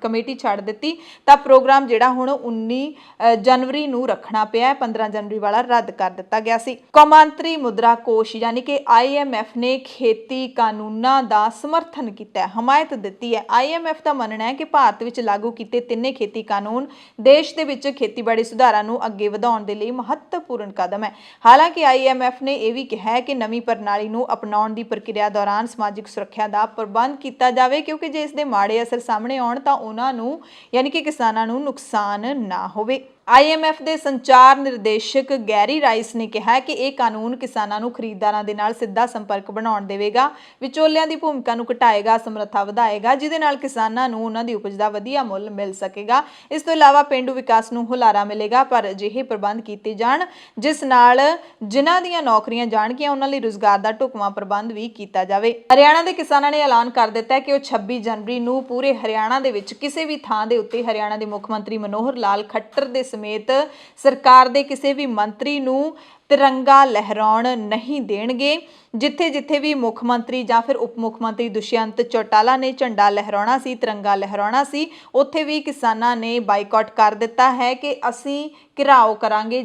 ਕਮੇਟੀ ਛੱਡ ਦਿੱਤੀ ਤਾਂ ਪ੍ਰੋਗਰਾਮ ਜਿਹੜਾ ਹੁਣ 19 ਜਨਵਰੀ ਨੂੰ ਰੱਖਣਾ ਪਿਆ, 15 ਜਨਵਰੀ ਵਾਲਾ ਰੱਦ ਕਰ ਦਿੱਤਾ ਗਿਆ ਸੀ। ਕੌਮਾਂਤਰੀ ਮੁਦਰਾ ਕੋਸ਼ ਯਾਨੀ ਕਿ IMF ਨੇ ਖੇਤੀ ਕਾਨੂੰਨਾਂ ਦਾ ਸਮਰਥਨ ਕੀਤਾ, ਹਮਾਇਤ ਦਿੱਤੀ ਹੈ। IMF ਦਾ ਮੰਨਣਾ ਹੈ ਕਿ ਭਾਰਤ ਵਿੱਚ ਲਾਗੂ ਕੀਤੇ ਤਿੰਨੇ ਖੇਤੀ ਕਾਨੂੰਨ ਦੇਸ਼ ਦੇ ਵਿੱਚ ਖੇਤੀਬਾੜੀ ਸੁਧਾਰਾਂ ਨੂੰ ਅੱਗੇ ਵਧਾਉਣ ਦੇ ਲਈ ਮਹੱਤਵਪੂਰਨ ਕਦਮ ਹੈ। ਹਾਲਾਂਕਿ IMF ਨੇ ਇਹ ਵੀ ਕਿਹਾ ਹੈ ਕਿ ਨਵੀਂ ਪ੍ਰਣਾਲੀ ਨੂੰ ਅਪਣਾਉਣ ਦੀ ਪ੍ਰਕਿਰਿਆ ਦੌਰਾਨ ਸਮਾਜਿਕ ਸੁਰੱਖਿਆ ਦਾ ਪ੍ਰਬੰਧ ਕੀਤਾ ਜਾਵੇ, ਕਿਉਂਕਿ ਜੇ ਇਸ ਦੇ ਮਾੜੇ ਅਸਰ ਸਾਹਮਣੇ ਆਉਣ ਤਾਂ ਉਹਨਾਂ ਨੂੰ ਯਾਨੀ ਕਿ ਕਿਸਾਨਾਂ ਨੂੰ ਨੁਕਸਾਨ ਨਾ ਹੋਵੇ। IMF ਦੇ ਸੰਚਾਰ ਨਿਰਦੇਸ਼ਕ ਗੈਰੀ ਰਾਈਸ ਨੇ ਕਿਹਾ ਕਿ ਇਹ ਕਾਨੂੰਨ ਕਿਸਾਨਾਂ ਨੂੰ ਖਰੀਦਦਾਰਾਂ ਦੇ ਨਾਲ ਸਿੱਧਾ ਸੰਪਰਕ ਬਣਾਉਣ ਦੇਵੇਗਾ, ਵਿਚੋਲਿਆਂ ਦੀ ਭੂਮਿਕਾ ਨੂੰ ਘਟਾਏਗਾ, ਸਮਰੱਥਾ ਵਧਾਏਗਾ, ਜਿਹਦੇ ਨਾਲ ਕਿਸਾਨਾਂ ਨੂੰ ਉਹਨਾਂ ਦੀ ਉਪਜ ਦਾ ਵਧੀਆ ਮੁੱਲ ਮਿਲ ਸਕੇਗਾ। ਇਸ ਤੋਂ ਇਲਾਵਾ ਪੇਂਡੂ ਵਿਕਾਸ ਨੂੰ ਹੁਲਾਰਾ ਮਿਲੇਗਾ, ਪਰ ਅਜਿਹੇ ਪ੍ਰਬੰਧ ਕੀਤੇ ਜਾਣ ਜਿਸ ਨਾਲ ਜਿਨ੍ਹਾਂ ਦੀਆਂ ਨੌਕਰੀਆਂ ਜਾਣਗੀਆਂ ਉਹਨਾਂ ਲਈ ਰੁਜ਼ਗਾਰ ਦਾ ਢੁਕਵਾਂ ਪ੍ਰਬੰਧ ਵੀ ਕੀਤਾ ਜਾਵੇ। ਹਰਿਆਣਾ ਦੇ ਕਿਸਾਨਾਂ ਨੇ ਐਲਾਨ ਕਰ ਦਿੱਤਾ ਹੈ ਕਿ ਉਹ 26 ਜਨਵਰੀ ਨੂੰ ਪੂਰੇ ਹਰਿਆਣਾ ਦੇ ਵਿੱਚ ਕਿਸੇ ਵੀ ਥਾਂ ਦੇ ਉੱਤੇ ਹਰਿਆਣਾ ਦੇ ਮੁੱਖ ਮੰਤਰੀ ਮਨੋਹਰ ਲਾਲ ਖੱਟਰ ਦੇ ਸਮੇਤ ਸਰਕਾਰ ਦੇ ਕਿਸੇ ਵੀ ਮੰਤਰੀ ਨੂੰ ਤਿਰੰਗਾ ਲਹਿਰਾਉਣ ਨਹੀਂ ਦੇਣਗੇ। ਜਿੱਥੇ ਵੀ ਮੁੱਖ ਮੰਤਰੀ ਜਾਂ ਫਿਰ ਉਪ ਮੁੱਖ ਮੰਤਰੀ ਦੁਸ਼ਯੰਤ ਚੌਟਾਲਾ ਨੇ ਝੰਡਾ ਲਹਿਰਾਉਣਾ ਸੀ, ਤਿਰੰਗਾ ਲਹਿਰਾਉਣਾ ਸੀ, ਉੱਥੇ ਵੀ ਕਿਸਾਨਾਂ ਨੇ ਬਾਈਕਾਟ ਕਰ ਦਿੱਤਾ ਹੈ ਕਿ ਅਸੀਂ ਘਿਰਾਓ ਕਰਾਂਗੇ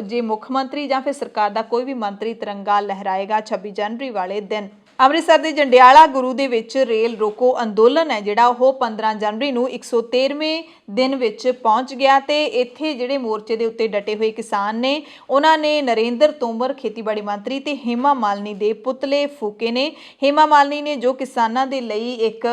ਜੇ ਮੁੱਖ ਮੰਤਰੀ ਜਾਂ ਫਿਰ ਸਰਕਾਰ ਦਾ ਕੋਈ ਵੀ ਮੰਤਰੀ ਤਿਰੰਗਾ ਲਹਿਰਾਏਗਾ 26 ਜਨਵਰੀ ਵਾਲੇ ਦਿਨ। ਅੰਮ੍ਰਿਤਸਰ ਦੇ ਜੰਡਿਆਲਾ ਗੁਰੂ ਦੇ ਵਿੱਚ ਰੇਲ ਰੋਕੋ ਅੰਦੋਲਨ ਹੈ ਜਿਹੜਾ ਉਹ 15 ਜਨਵਰੀ ਨੂੰ 113ਵੇਂ ਦਿਨ ਵਿੱਚ ਪਹੁੰਚ ਗਿਆ ਤੇ ਇੱਥੇ ਜਿਹੜੇ ਮੋਰਚੇ ਦੇ ਉੱਤੇ ਡਟੇ ਹੋਏ ਕਿਸਾਨ ਨੇ ਉਹਨਾਂ ਨੇ ਨਰਿੰਦਰ ਤੋਮਰ ਖੇਤੀਬਾੜੀ ਮੰਤਰੀ ਤੇ ਹੇਮਾ ਮਾਲਿਨੀ ਦੇ ਪੁਤਲੇ ਫੂਕੇ ਨੇ। ਹੇਮਾ ਮਾਲਿਨੀ ਨੇ ਜੋ ਕਿਸਾਨਾਂ ਦੇ ਲਈ ਇੱਕ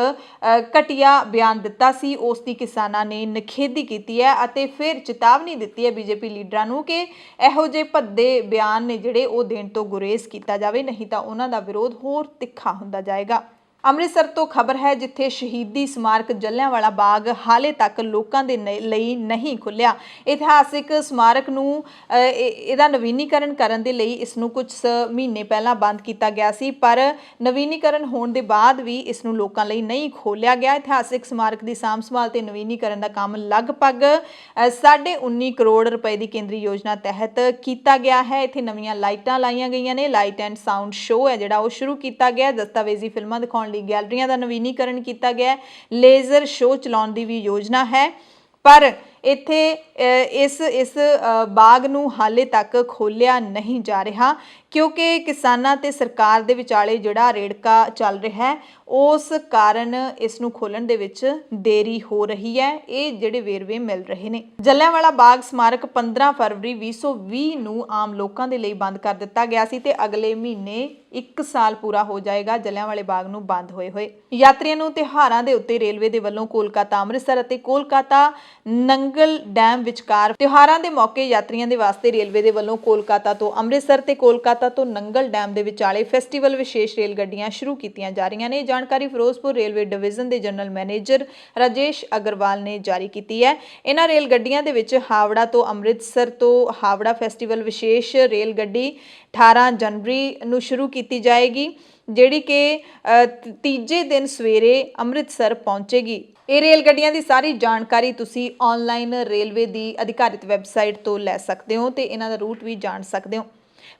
ਘਟੀਆ ਬਿਆਨ ਦਿੱਤਾ ਸੀ ਉਸ ਦੀ ਕਿਸਾਨਾਂ ਨੇ ਨਿਖੇਧੀ ਕੀਤੀ ਹੈ ਅਤੇ ਫਿਰ ਚੇਤਾਵਨੀ ਦਿੱਤੀ ਹੈ ਬੀਜੇਪੀ ਲੀਡਰਾਂ ਨੂੰ ਕਿ ਇਹੋ ਜਿਹੇ ਭੱਦੇ ਬਿਆਨ ਨੇ ਜਿਹੜੇ ਉਹ ਦੇਣ ਤੋਂ ਗੁਰੇਜ਼ ਕੀਤਾ ਜਾਵੇ, ਨਹੀਂ ਤਾਂ ਉਹਨਾਂ ਦਾ ਵਿਰੋਧ ਹੋਰ ਤਿੱਖਾ ਹੁੰਦਾ ਜਾਏਗਾ। ਅੰਮ੍ਰਿਤਸਰ ਤੋਂ ਖਬਰ ਹੈ ਜਿੱਥੇ ਸ਼ਹੀਦੀ ਸਮਾਰਕ ਜਲਿਆਂਵਾਲਾ ਬਾਗ ਹਾਲੇ ਤੱਕ ਲੋਕਾਂ ਦੇ ਲਈ ਨਹੀਂ ਖੁੱਲਿਆ। ਇਤਿਹਾਸਿਕ ਸਮਾਰਕ ਨੂੰ ਇਹਦਾ ਨਵੀਨੀਕਰਨ ਕਰਨ ਦੇ ਲਈ ਇਸ ਨੂੰ ਕੁਝ ਮਹੀਨੇ ਪਹਿਲਾਂ ਬੰਦ ਕੀਤਾ ਗਿਆ ਸੀ, ਪਰ ਨਵੀਨੀਕਰਨ ਹੋਣ ਦੇ ਬਾਅਦ ਵੀ ਇਸ ਨੂੰ ਲੋਕਾਂ ਲਈ ਨਹੀਂ ਖੋਲ੍ਹਿਆ ਗਿਆ। ਇਤਿਹਾਸਿਕ ਸਮਾਰਕ ਦੀ ਸਾਂਭ ਸੰਭਾਲ ਤੇ ਨਵੀਨੀਕਰਨ ਦਾ ਕੰਮ ਲਗਭਗ 19.5 ਕਰੋੜ ਰੁਪਏ ਦੀ ਕੇਂਦਰੀ ਯੋਜਨਾ ਤਹਿਤ ਕੀਤਾ ਗਿਆ ਹੈ। ਇੱਥੇ ਨਵੀਆਂ ਲਾਈਟਾਂ ਲਾਈਆਂ ਗਈਆਂ ਨੇ, ਲਾਈਟ ਐਂਡ ਸਾਊਂਡ ਸ਼ੋਅ ਹੈ ਜਿਹੜਾ ਉਹ ਸ਼ੁਰੂ ਕੀਤਾ ਗਿਆ, ਦਸਤਾਵੇਜ਼ੀ ਫਿਲਮਾਂ ਦਿਖਾਉਣ ਲਈ ਗੈਲਰੀਆਂ ਦਾ ਨਵੀਨੀਕਰਨ ਕੀਤਾ ਗਿਆ, ਲੇਜ਼ਰ ਸ਼ੋਅ ਚਲਾਉਣ ਦੀ ਵੀ ਯੋਜਨਾ ਹੈ। ਪਰ ਇੱਥੇ ਇਸ ਬਾਗ ਨੂੰ ਹਾਲੇ ਤੱਕ ਖੋਲ੍ਹਿਆ ਨਹੀਂ ਜਾ ਰਿਹਾ ਕਿਉਂਕਿ ਕਿਸਾਨਾਂ ਤੇ ਸਰਕਾਰ ਦੇ ਵਿਚਾਲੇ ਜਿਹੜਾ ਰੇੜਕਾ ਚੱਲ ਰਿਹਾ ਹੈ ਉਸ ਕਾਰਨ ਇਸ ਨੂੰ ਖੋਲ੍ਹਣ ਦੇ ਵਿੱਚ ਦੇਰੀ ਹੋ ਰਹੀ ਹੈ। ਇਹ ਜਿਹੜੇ ਵੇਰਵੇ ਮਿਲ ਰਹੇ ਨੇ। ਜਲਿਆਂਵਾਲਾ ਬਾਗ ਸਮਾਰਕ 15 ਫਰਵਰੀ 2020 ਨੂੰ ਆਮ ਲੋਕਾਂ ਦੇ ਲਈ ਬੰਦ ਕਰ ਦਿੱਤਾ ਗਿਆ ਸੀ ਤੇ ਅਗਲੇ ਮਹੀਨੇ 1 ਸਾਲ ਪੂਰਾ ਹੋ ਜਾਏਗਾ ਜਲਿਆਂਵਾਲੇ ਬਾਗ ਨੂੰ ਬੰਦ ਹੋਏ। ਯਾਤਰੀਆਂ ਨੂੰ ਤਿਉਹਾਰਾਂ ਦੇ ਉੱਤੇ ਰੇਲਵੇ ਦੇ ਵੱਲੋਂ ਕੋਲਕਾਤਾ ਅੰਮ੍ਰਿਤਸਰ ਅਤੇ ਕੋਲਕਾਤਾ ਨੰਗਲ ਡੈਮ ਵਿਚਕਾਰ ਤਿਉਹਾਰਾਂ ਦੇ ਮੌਕੇ ਯਾਤਰੀਆਂ ਦੇ ਵਾਸਤੇ ਰੇਲਵੇ ਦੇ ਵੱਲੋਂ ਕੋਲਕਾਤਾ ਤੋਂ ਅੰਮ੍ਰਿਤਸਰ ਤੇ ਕੋਲਕਾਤਾ ਤੋਂ ਨੰਗਲ ਡੈਮ ਦੇ ਵਿਚਾਲੇ ਫੈਸਟੀਵਲ ਵਿਸ਼ੇਸ਼ ਰੇਲ ਗੱਡੀਆਂ ਸ਼ੁਰੂ ਕੀਤੀਆਂ ਜਾ ਰਹੀਆਂ ਨੇ। ਜਾਣਕਾਰੀ ਫਿਰੋਜ਼ਪੁਰ ਰੇਲਵੇ ਡਿਵੀਜ਼ਨ ਦੇ ਜਨਰਲ ਮੈਨੇਜਰ ਰਾਜੇਸ਼ ਅਗਰਵਾਲ ਨੇ ਜਾਰੀ ਕੀਤੀ ਹੈ। ਇਹਨਾਂ ਰੇਲ ਗੱਡੀਆਂ ਦੇ ਵਿੱਚ ਹਾਵੜਾ ਤੋਂ ਅੰਮ੍ਰਿਤਸਰ ਤੋਂ ਹਾਵੜਾ ਫੈਸਟੀਵਲ ਵਿਸ਼ੇਸ਼ ਰੇਲ ਗੱਡੀ 18 ਜਨਵਰੀ ਨੂੰ ਸ਼ੁਰੂ ਕੀਤੀ ਜਾਏਗੀ ਜਿਹੜੀ ਕਿ ਤੀਜੇ ਦਿਨ ਸਵੇਰੇ ਅੰਮ੍ਰਿਤਸਰ ਪਹੁੰਚੇਗੀ। ਇਹ ਰੇਲ ਗੱਡੀਆਂ ਦੀ ਸਾਰੀ ਜਾਣਕਾਰੀ ਤੁਸੀਂ ਆਨਲਾਈਨ ਰੇਲਵੇ ਦੀ ਅਧਿਕਾਰਿਤ ਵੈਬਸਾਈਟ ਤੋਂ ਲੈ ਸਕਦੇ ਹੋ ਤੇ ਇਹਨਾਂ ਦਾ ਰੂਟ ਵੀ ਜਾਣ ਸਕਦੇ ਹੋ।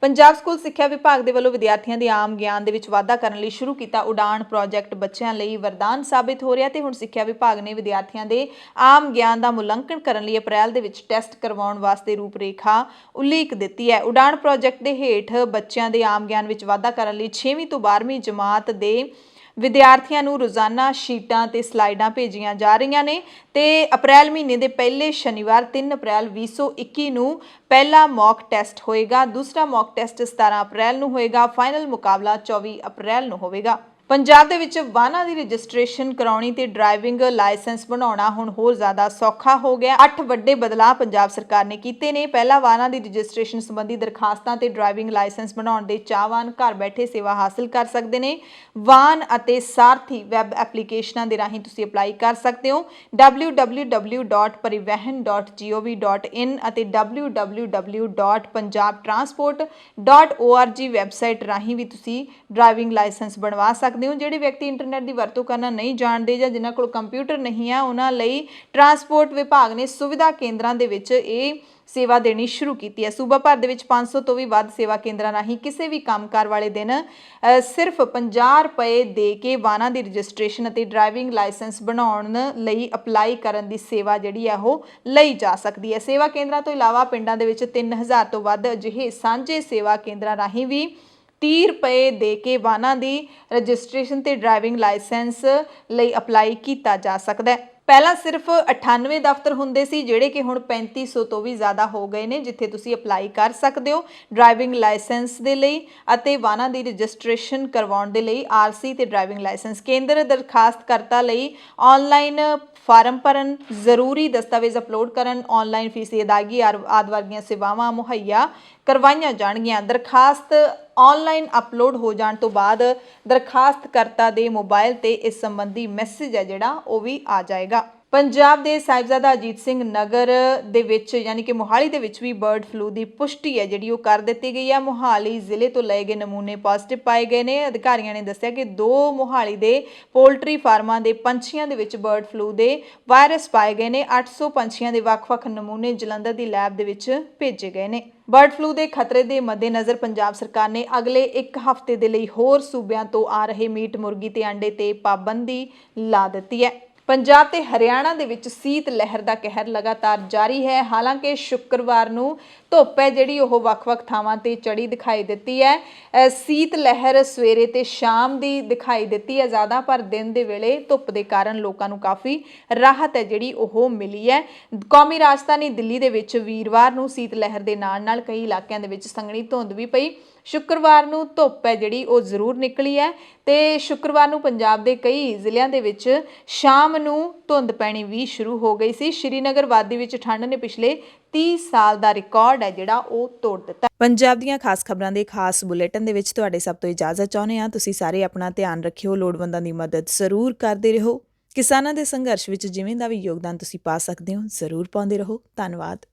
ਪੰਜਾਬ ਸਕੂਲ ਸਿੱਖਿਆ ਵਿਭਾਗ ਦੇ ਵੱਲੋਂ ਵਿਦਿਆਰਥੀਆਂ ਦੇ ਆਮ ਗਿਆਨ ਦੇ ਵਿੱਚ ਵਾਧਾ ਕਰਨ ਲਈ ਸ਼ੁਰੂ ਕੀਤਾ ਉਡਾਨ ਪ੍ਰੋਜੈਕਟ ਬੱਚਿਆਂ ਲਈ ਵਰਦਾਨ ਸਾਬਿਤ ਹੋ ਰਿਹਾ ਤੇ ਹੁਣ ਸਿੱਖਿਆ ਵਿਭਾਗ ਨੇ ਵਿਦਿਆਰਥੀਆਂ ਦੇ ਆਮ ਗਿਆਨ ਦਾ ਮੁਲਾਂਕਣ ਕਰਨ ਲਈ ਅਪ੍ਰੈਲ ਦੇ ਵਿੱਚ ਟੈਸਟ ਕਰਵਾਉਣ ਵਾਸਤੇ ਰੂਪਰੇਖਾ ਉਲੀਕ ਦਿੱਤੀ ਹੈ। ਉਡਾਨ ਪ੍ਰੋਜੈਕਟ ਦੇ ਹੇਠ ਬੱਚਿਆਂ ਦੇ ਆਮ ਗਿਆਨ ਵਿੱਚ ਵਾਧਾ ਕਰਨ ਲਈ 6ਵੀਂ ਤੋਂ 12ਵੀਂ ਜਮਾਤ ਦੇ ਵਿਦਿਆਰਥੀਆਂ ਨੂੰ ਰੋਜ਼ਾਨਾ ਸ਼ੀਟਾਂ ਤੇ ਸਲਾਈਡਾਂ ਭੇਜੀਆਂ ਜਾ ਰਹੀਆਂ ਨੇ ਤੇ ਅਪ੍ਰੈਲ ਮਹੀਨੇ ਦੇ ਪਹਿਲੇ ਸ਼ਨੀਵਾਰ 3 ਅਪ੍ਰੈਲ 2021 ਨੂੰ ਪਹਿਲਾ ਮੌਕ ਟੈਸਟ ਹੋਏਗਾ, ਦੂਸਰਾ ਮੌਕ ਟੈਸਟ 17 ਅਪ੍ਰੈਲ ਨੂੰ ਹੋਏਗਾ, ਫਾਈਨਲ ਮੁਕਾਬਲਾ 24 ਅਪ੍ਰੈਲ ਨੂੰ ਹੋਵੇਗਾ। ਪੰਜਾਬ ਦੇ ਵਿੱਚ ਵਾਹਨਾਂ ਦੀ ਰਜਿਸਟ੍ਰੇਸ਼ਨ ਕਰਾਉਣੀ ਤੇ ਡਰਾਈਵਿੰਗ ਲਾਇਸੈਂਸ ਬਣਾਉਣਾ ਹੁਣ ਹੋਰ ਜ਼ਿਆਦਾ ਸੌਖਾ ਹੋ ਗਿਆ। 8 ਵੱਡੇ ਬਦਲਾਅ ਪੰਜਾਬ ਸਰਕਾਰ ਨੇ ਕੀਤੇ ਨੇ। ਪਹਿਲਾ, ਵਾਹਨਾਂ ਦੀ ਰਜਿਸਟ੍ਰੇਸ਼ਨ ਸੰਬੰਧੀ ਦਰਖਾਸਤਾਂ ਤੇ ਡਰਾਈਵਿੰਗ ਲਾਇਸੈਂਸ ਬਣਾਉਣ ਦੇ ਚਾਹਵਾਨ ਘਰ ਬੈਠੇ ਸੇਵਾ ਹਾਸਲ ਕਰ ਸਕਦੇ ਨੇ। ਵਾਹਨ ਅਤੇ ਸਾਰਥੀ ਵੈਬ ਐਪਲੀਕੇਸ਼ਨਾਂ ਦੇ ਰਾਹੀਂ ਤੁਸੀਂ ਅਪਲਾਈ ਕਰ ਸਕਦੇ ਹੋ। www.parivahan.gov.in ਅਤੇ www.punjabtransport.org ਵੈਬਸਾਈਟ ਰਾਹੀਂ ਵੀ ਤੁਸੀਂ ਡਰਾਈਵਿੰਗ ਲਾਇਸੈਂਸ ਬਣਵਾ ਸਕਦੇ ਹੋ। ਜਿਹੜੇ ਵਿਅਕਤੀ ਇੰਟਰਨੈਟ ਦੀ ਵਰਤੋਂ ਕਰਨਾ ਨਹੀਂ ਜਾਣਦੇ ਜਾਂ ਜਿਨ੍ਹਾਂ ਕੋਲ ਕੰਪਿਊਟਰ ਨਹੀਂ ਹੈ ਉਹਨਾਂ ਲਈ ਟਰਾਂਸਪੋਰਟ ਵਿਭਾਗ ਨੇ ਸੁਵਿਧਾ ਕੇਂਦਰਾਂ ਦੇ ਵਿੱਚ ਇਹ ਸੇਵਾ ਦੇਣੀ ਸ਼ੁਰੂ ਕੀਤੀ ਹੈ। ਸੂਬਾ ਭਰ ਦੇ ਵਿੱਚ 500 ਤੋਂ ਵੀ ਵੱਧ ਸੇਵਾ ਕੇਂਦਰਾਂ ਰਾਹੀਂ ਕਿਸੇ ਵੀ ਕੰਮਕਾਰ ਵਾਲੇ ਦਿਨ ਸਿਰਫ 50 ਰੁਪਏ ਦੇ ਕੇ ਵਾਹਨਾਂ ਦੀ ਰਜਿਸਟ੍ਰੇਸ਼ਨ ਅਤੇ ਡਰਾਈਵਿੰਗ ਲਾਇਸੈਂਸ ਬਣਾਉਣ ਲਈ ਅਪਲਾਈ ਕਰਨ ਦੀ ਸੇਵਾ ਜਿਹੜੀ ਹੈ ਉਹ ਲਈ ਜਾ ਸਕਦੀ ਹੈ। ਸੇਵਾ ਕੇਂਦਰਾਂ ਤੋਂ ਇਲਾਵਾ ਪਿੰਡਾਂ ਦੇ ਵਿੱਚ 3000 ਤੋਂ ਵੱਧ ਅਜਿਹੇ ਸਾਂਝੇ ਸੇਵਾ ਕੇਂਦਰਾਂ ਰਾਹੀਂ ਵੀ 30 ਰੁਪਏ ਦੇ ਕੇ ਵਾਹਨਾਂ ਦੀ ਰਜਿਸਟ੍ਰੇਸ਼ਨ ਤੇ ਡਰਾਈਵਿੰਗ ਲਾਇਸੈਂਸ ਲਈ ਅਪਲਾਈ ਕੀਤਾ ਜਾ ਸਕਦਾ ਹੈ। ਪਹਿਲਾਂ ਸਿਰਫ 98 ਦਫ਼ਤਰ ਹੁੰਦੇ ਸੀ ਜਿਹੜੇ ਕਿ ਹੁਣ 3500 ਤੋਂ ਵੀ ਜ਼ਿਆਦਾ ਹੋ ਗਏ ਨੇ, ਜਿੱਥੇ ਤੁਸੀਂ ਅਪਲਾਈ ਕਰ ਸਕਦੇ ਹੋ ਡਰਾਈਵਿੰਗ ਲਾਇਸੈਂਸ ਦੇ ਲਈ ਅਤੇ ਵਾਹਨਾਂ ਦੀ ਰਜਿਸਟ੍ਰੇਸ਼ਨ ਕਰਵਾਉਣ ਦੇ ਲਈ ਆਰਸੀ ਤੇ ਡਰਾਈਵਿੰਗ ਲਾਇਸੈਂਸ। ਕੇਂਦਰ ਦਰਖਾਸਤਕਰਤਾ ਲਈ ਆਨਲਾਈਨ ਫਾਰਮ ਭਰਨ, ਜ਼ਰੂਰੀ ਦਸਤਾਵੇਜ਼ ਅਪਲੋਡ ਕਰਨ, ਆਨਲਾਈਨ ਫੀਸ ਦੀ ਅਦਾਇਗੀ ਆਦਿ ਵਰਗੀਆਂ ਸੇਵਾਵਾਂ ਮੁਹੱਈਆ ਕਰਵਾਈਆਂ ਜਾਣਗੀਆਂ। ਦਰਖਾਸਤ ਆਨਲਾਈਨ ਅਪਲੋਡ ਹੋ ਜਾਣ ਤੋਂ ਬਾਅਦ ਦਰਖਾਸਤਕਰਤਾ ਦੇ ਮੋਬਾਈਲ ਤੇ ਇਸ ਸੰਬੰਧੀ ਮੈਸੇਜ ਹੈ ਜਿਹੜਾ ਉਹ ਵੀ ਆ ਜਾਏਗਾ। ਪੰਜਾਬ ਦੇ ਸਾਹਿਬਜ਼ਾਦਾ ਅਜੀਤ ਸਿੰਘ ਨਗਰ ਦੇ ਵਿੱਚ ਯਾਨੀ ਕਿ ਮੋਹਾਲੀ ਦੇ ਵਿੱਚ ਵੀ ਬਰਡ ਫਲੂ ਦੀ ਪੁਸ਼ਟੀ ਹੈ ਜਿਹੜੀ ਉਹ ਕਰ ਦਿੱਤੀ ਗਈ ਹੈ। ਮੋਹਾਲੀ ਜ਼ਿਲ੍ਹੇ ਤੋਂ ਲਏ ਗਏ ਨਮੂਨੇ ਪੋਜ਼ਿਟਿਵ ਪਾਏ ਗਏ ਨੇ। ਅਧਿਕਾਰੀਆਂ ਨੇ ਦੱਸਿਆ ਕਿ 2 ਮੋਹਾਲੀ ਦੇ ਪੋਲਟਰੀ ਫਾਰਮਾਂ ਦੇ ਪੰਛੀਆਂ ਦੇ ਵਿੱਚ ਬਰਡ ਫਲੂ ਦੇ ਵਾਇਰਸ ਪਾਏ ਗਏ ਨੇ। 800 ਪੰਛੀਆਂ ਦੇ ਵੱਖ-ਵੱਖ ਨਮੂਨੇ ਜਲੰਧਰ ਦੀ ਲੈਬ ਦੇ ਵਿੱਚ ਭੇਜੇ ਗਏ ਨੇ। ਬਰਡ ਫਲੂ ਦੇ ਖਤਰੇ ਦੇ ਮੱਦੇਨਜ਼ਰ ਪੰਜਾਬ ਸਰਕਾਰ ਨੇ ਅਗਲੇ 1 ਹਫ਼ਤੇ ਦੇ ਲਈ ਹੋਰ ਸੂਬਿਆਂ ਤੋਂ ਆ ਰਹੇ ਮੀਟ, ਮੁਰਗੀ ਤੇ ਅੰਡੇ ਤੇ ਪਾਬੰਦੀ ਲਾ ਦਿੱਤੀ ਹੈ। ਪੰਜਾਬ ਤੇ ਹਰਿਆਣਾ ਦੇ ਵਿੱਚ ਸੀਤ ਲਹਿਰ ਦਾ ਕਹਿਰ ਲਗਾਤਾਰ ਜਾਰੀ ਹੈ। ਹਾਲਾਂਕਿ ਸ਼ੁੱਕਰਵਾਰ ਨੂੰ ਧੁੱਪ ਹੈ ਜਿਹੜੀ ਉਹ ਵੱਖ-ਵੱਖ ਥਾਵਾਂ ਤੇ ਚੜੀ ਦਿਖਾਈ ਦਿੱਤੀ ਹੈ। ਸੀਤ ਲਹਿਰ ਸਵੇਰੇ ਤੇ ਸ਼ਾਮ ਦੀ ਦਿਖਾਈ ਦਿੱਤੀ ਹੈ ਜ਼ਿਆਦਾ, ਪਰ ਦਿਨ ਦੇ ਵੇਲੇ ਧੁੱਪ ਦੇ ਕਾਰਨ ਲੋਕਾਂ ਨੂੰ ਕਾਫੀ ਰਾਹਤ ਹੈ ਜਿਹੜੀ ਉਹ ਮਿਲੀ ਹੈ। ਕੌਮੀ ਰਾਜਧਾਨੀ ਦਿੱਲੀ ਦੇ ਵਿੱਚ ਵੀਰਵਾਰ ਨੂੰ ਸੀਤ ਲਹਿਰ ਦੇ ਨਾਲ-ਨਾਲ ਕਈ ਇਲਾਕਿਆਂ ਦੇ ਵਿੱਚ ਸੰਘਣੀ ਧੁੰਦ ਵੀ ਪਈ। ਸ਼ੁੱਕਰਵਾਰ ਨੂੰ ਧੁੱਪ ਹੈ ਜਿਹੜੀ ਉਹ ਜ਼ਰੂਰ ਨਿਕਲੀ ਹੈ ਤੇ ਸ਼ੁੱਕਰਵਾਰ ਨੂੰ ਪੰਜਾਬ ਦੇ ਕਈ ਜ਼ਿਲ੍ਹਿਆਂ ਦੇ ਵਿੱਚ ਸ਼ਾਮ ਨੂੰ ਧੁੰਦ ਪੈਣੀ ਵੀ ਸ਼ੁਰੂ ਹੋ ਗਈ ਸੀ। ਸ਼੍ਰੀਨਗਰ ਵਾਦੀ ਵਿੱਚ ਠੰਡ ਨੇ ਪਿਛਲੇ 30 ਸਾਲ ਦਾ ਰਿਕਾਰਡ ਹੈ ਜਿਹੜਾ ਉਹ ਤੋੜ ਦਿੱਤਾ। ਪੰਜਾਬ ਦੀਆਂ ਖਾਸ ਖਬਰਾਂ ਦੇ ਖਾਸ ਬੁਲੇਟਿਨ ਦੇ ਵਿੱਚ ਤੁਹਾਡੇ ਸਭ ਤੋਂ ਇਜਾਜ਼ਤ ਚਾਹੁੰਦੇ ਹਾਂ। ਤੁਸੀਂ ਸਾਰੇ ਆਪਣਾ ਧਿਆਨ ਰੱਖਿਓ, ਲੋੜਵੰਦਾਂ ਦੀ ਮਦਦ ਜ਼ਰੂਰ ਕਰਦੇ ਰਹੋ। ਕਿਸਾਨਾਂ ਦੇ ਸੰਘਰਸ਼ ਵਿੱਚ ਜਿਵੇਂ ਦਾ ਵੀ ਯੋਗਦਾਨ ਤੁਸੀਂ ਪਾ ਸਕਦੇ ਹੋ ਜ਼ਰੂਰ ਪਾਉਂਦੇ ਰਹੋ। ਧੰਨਵਾਦ।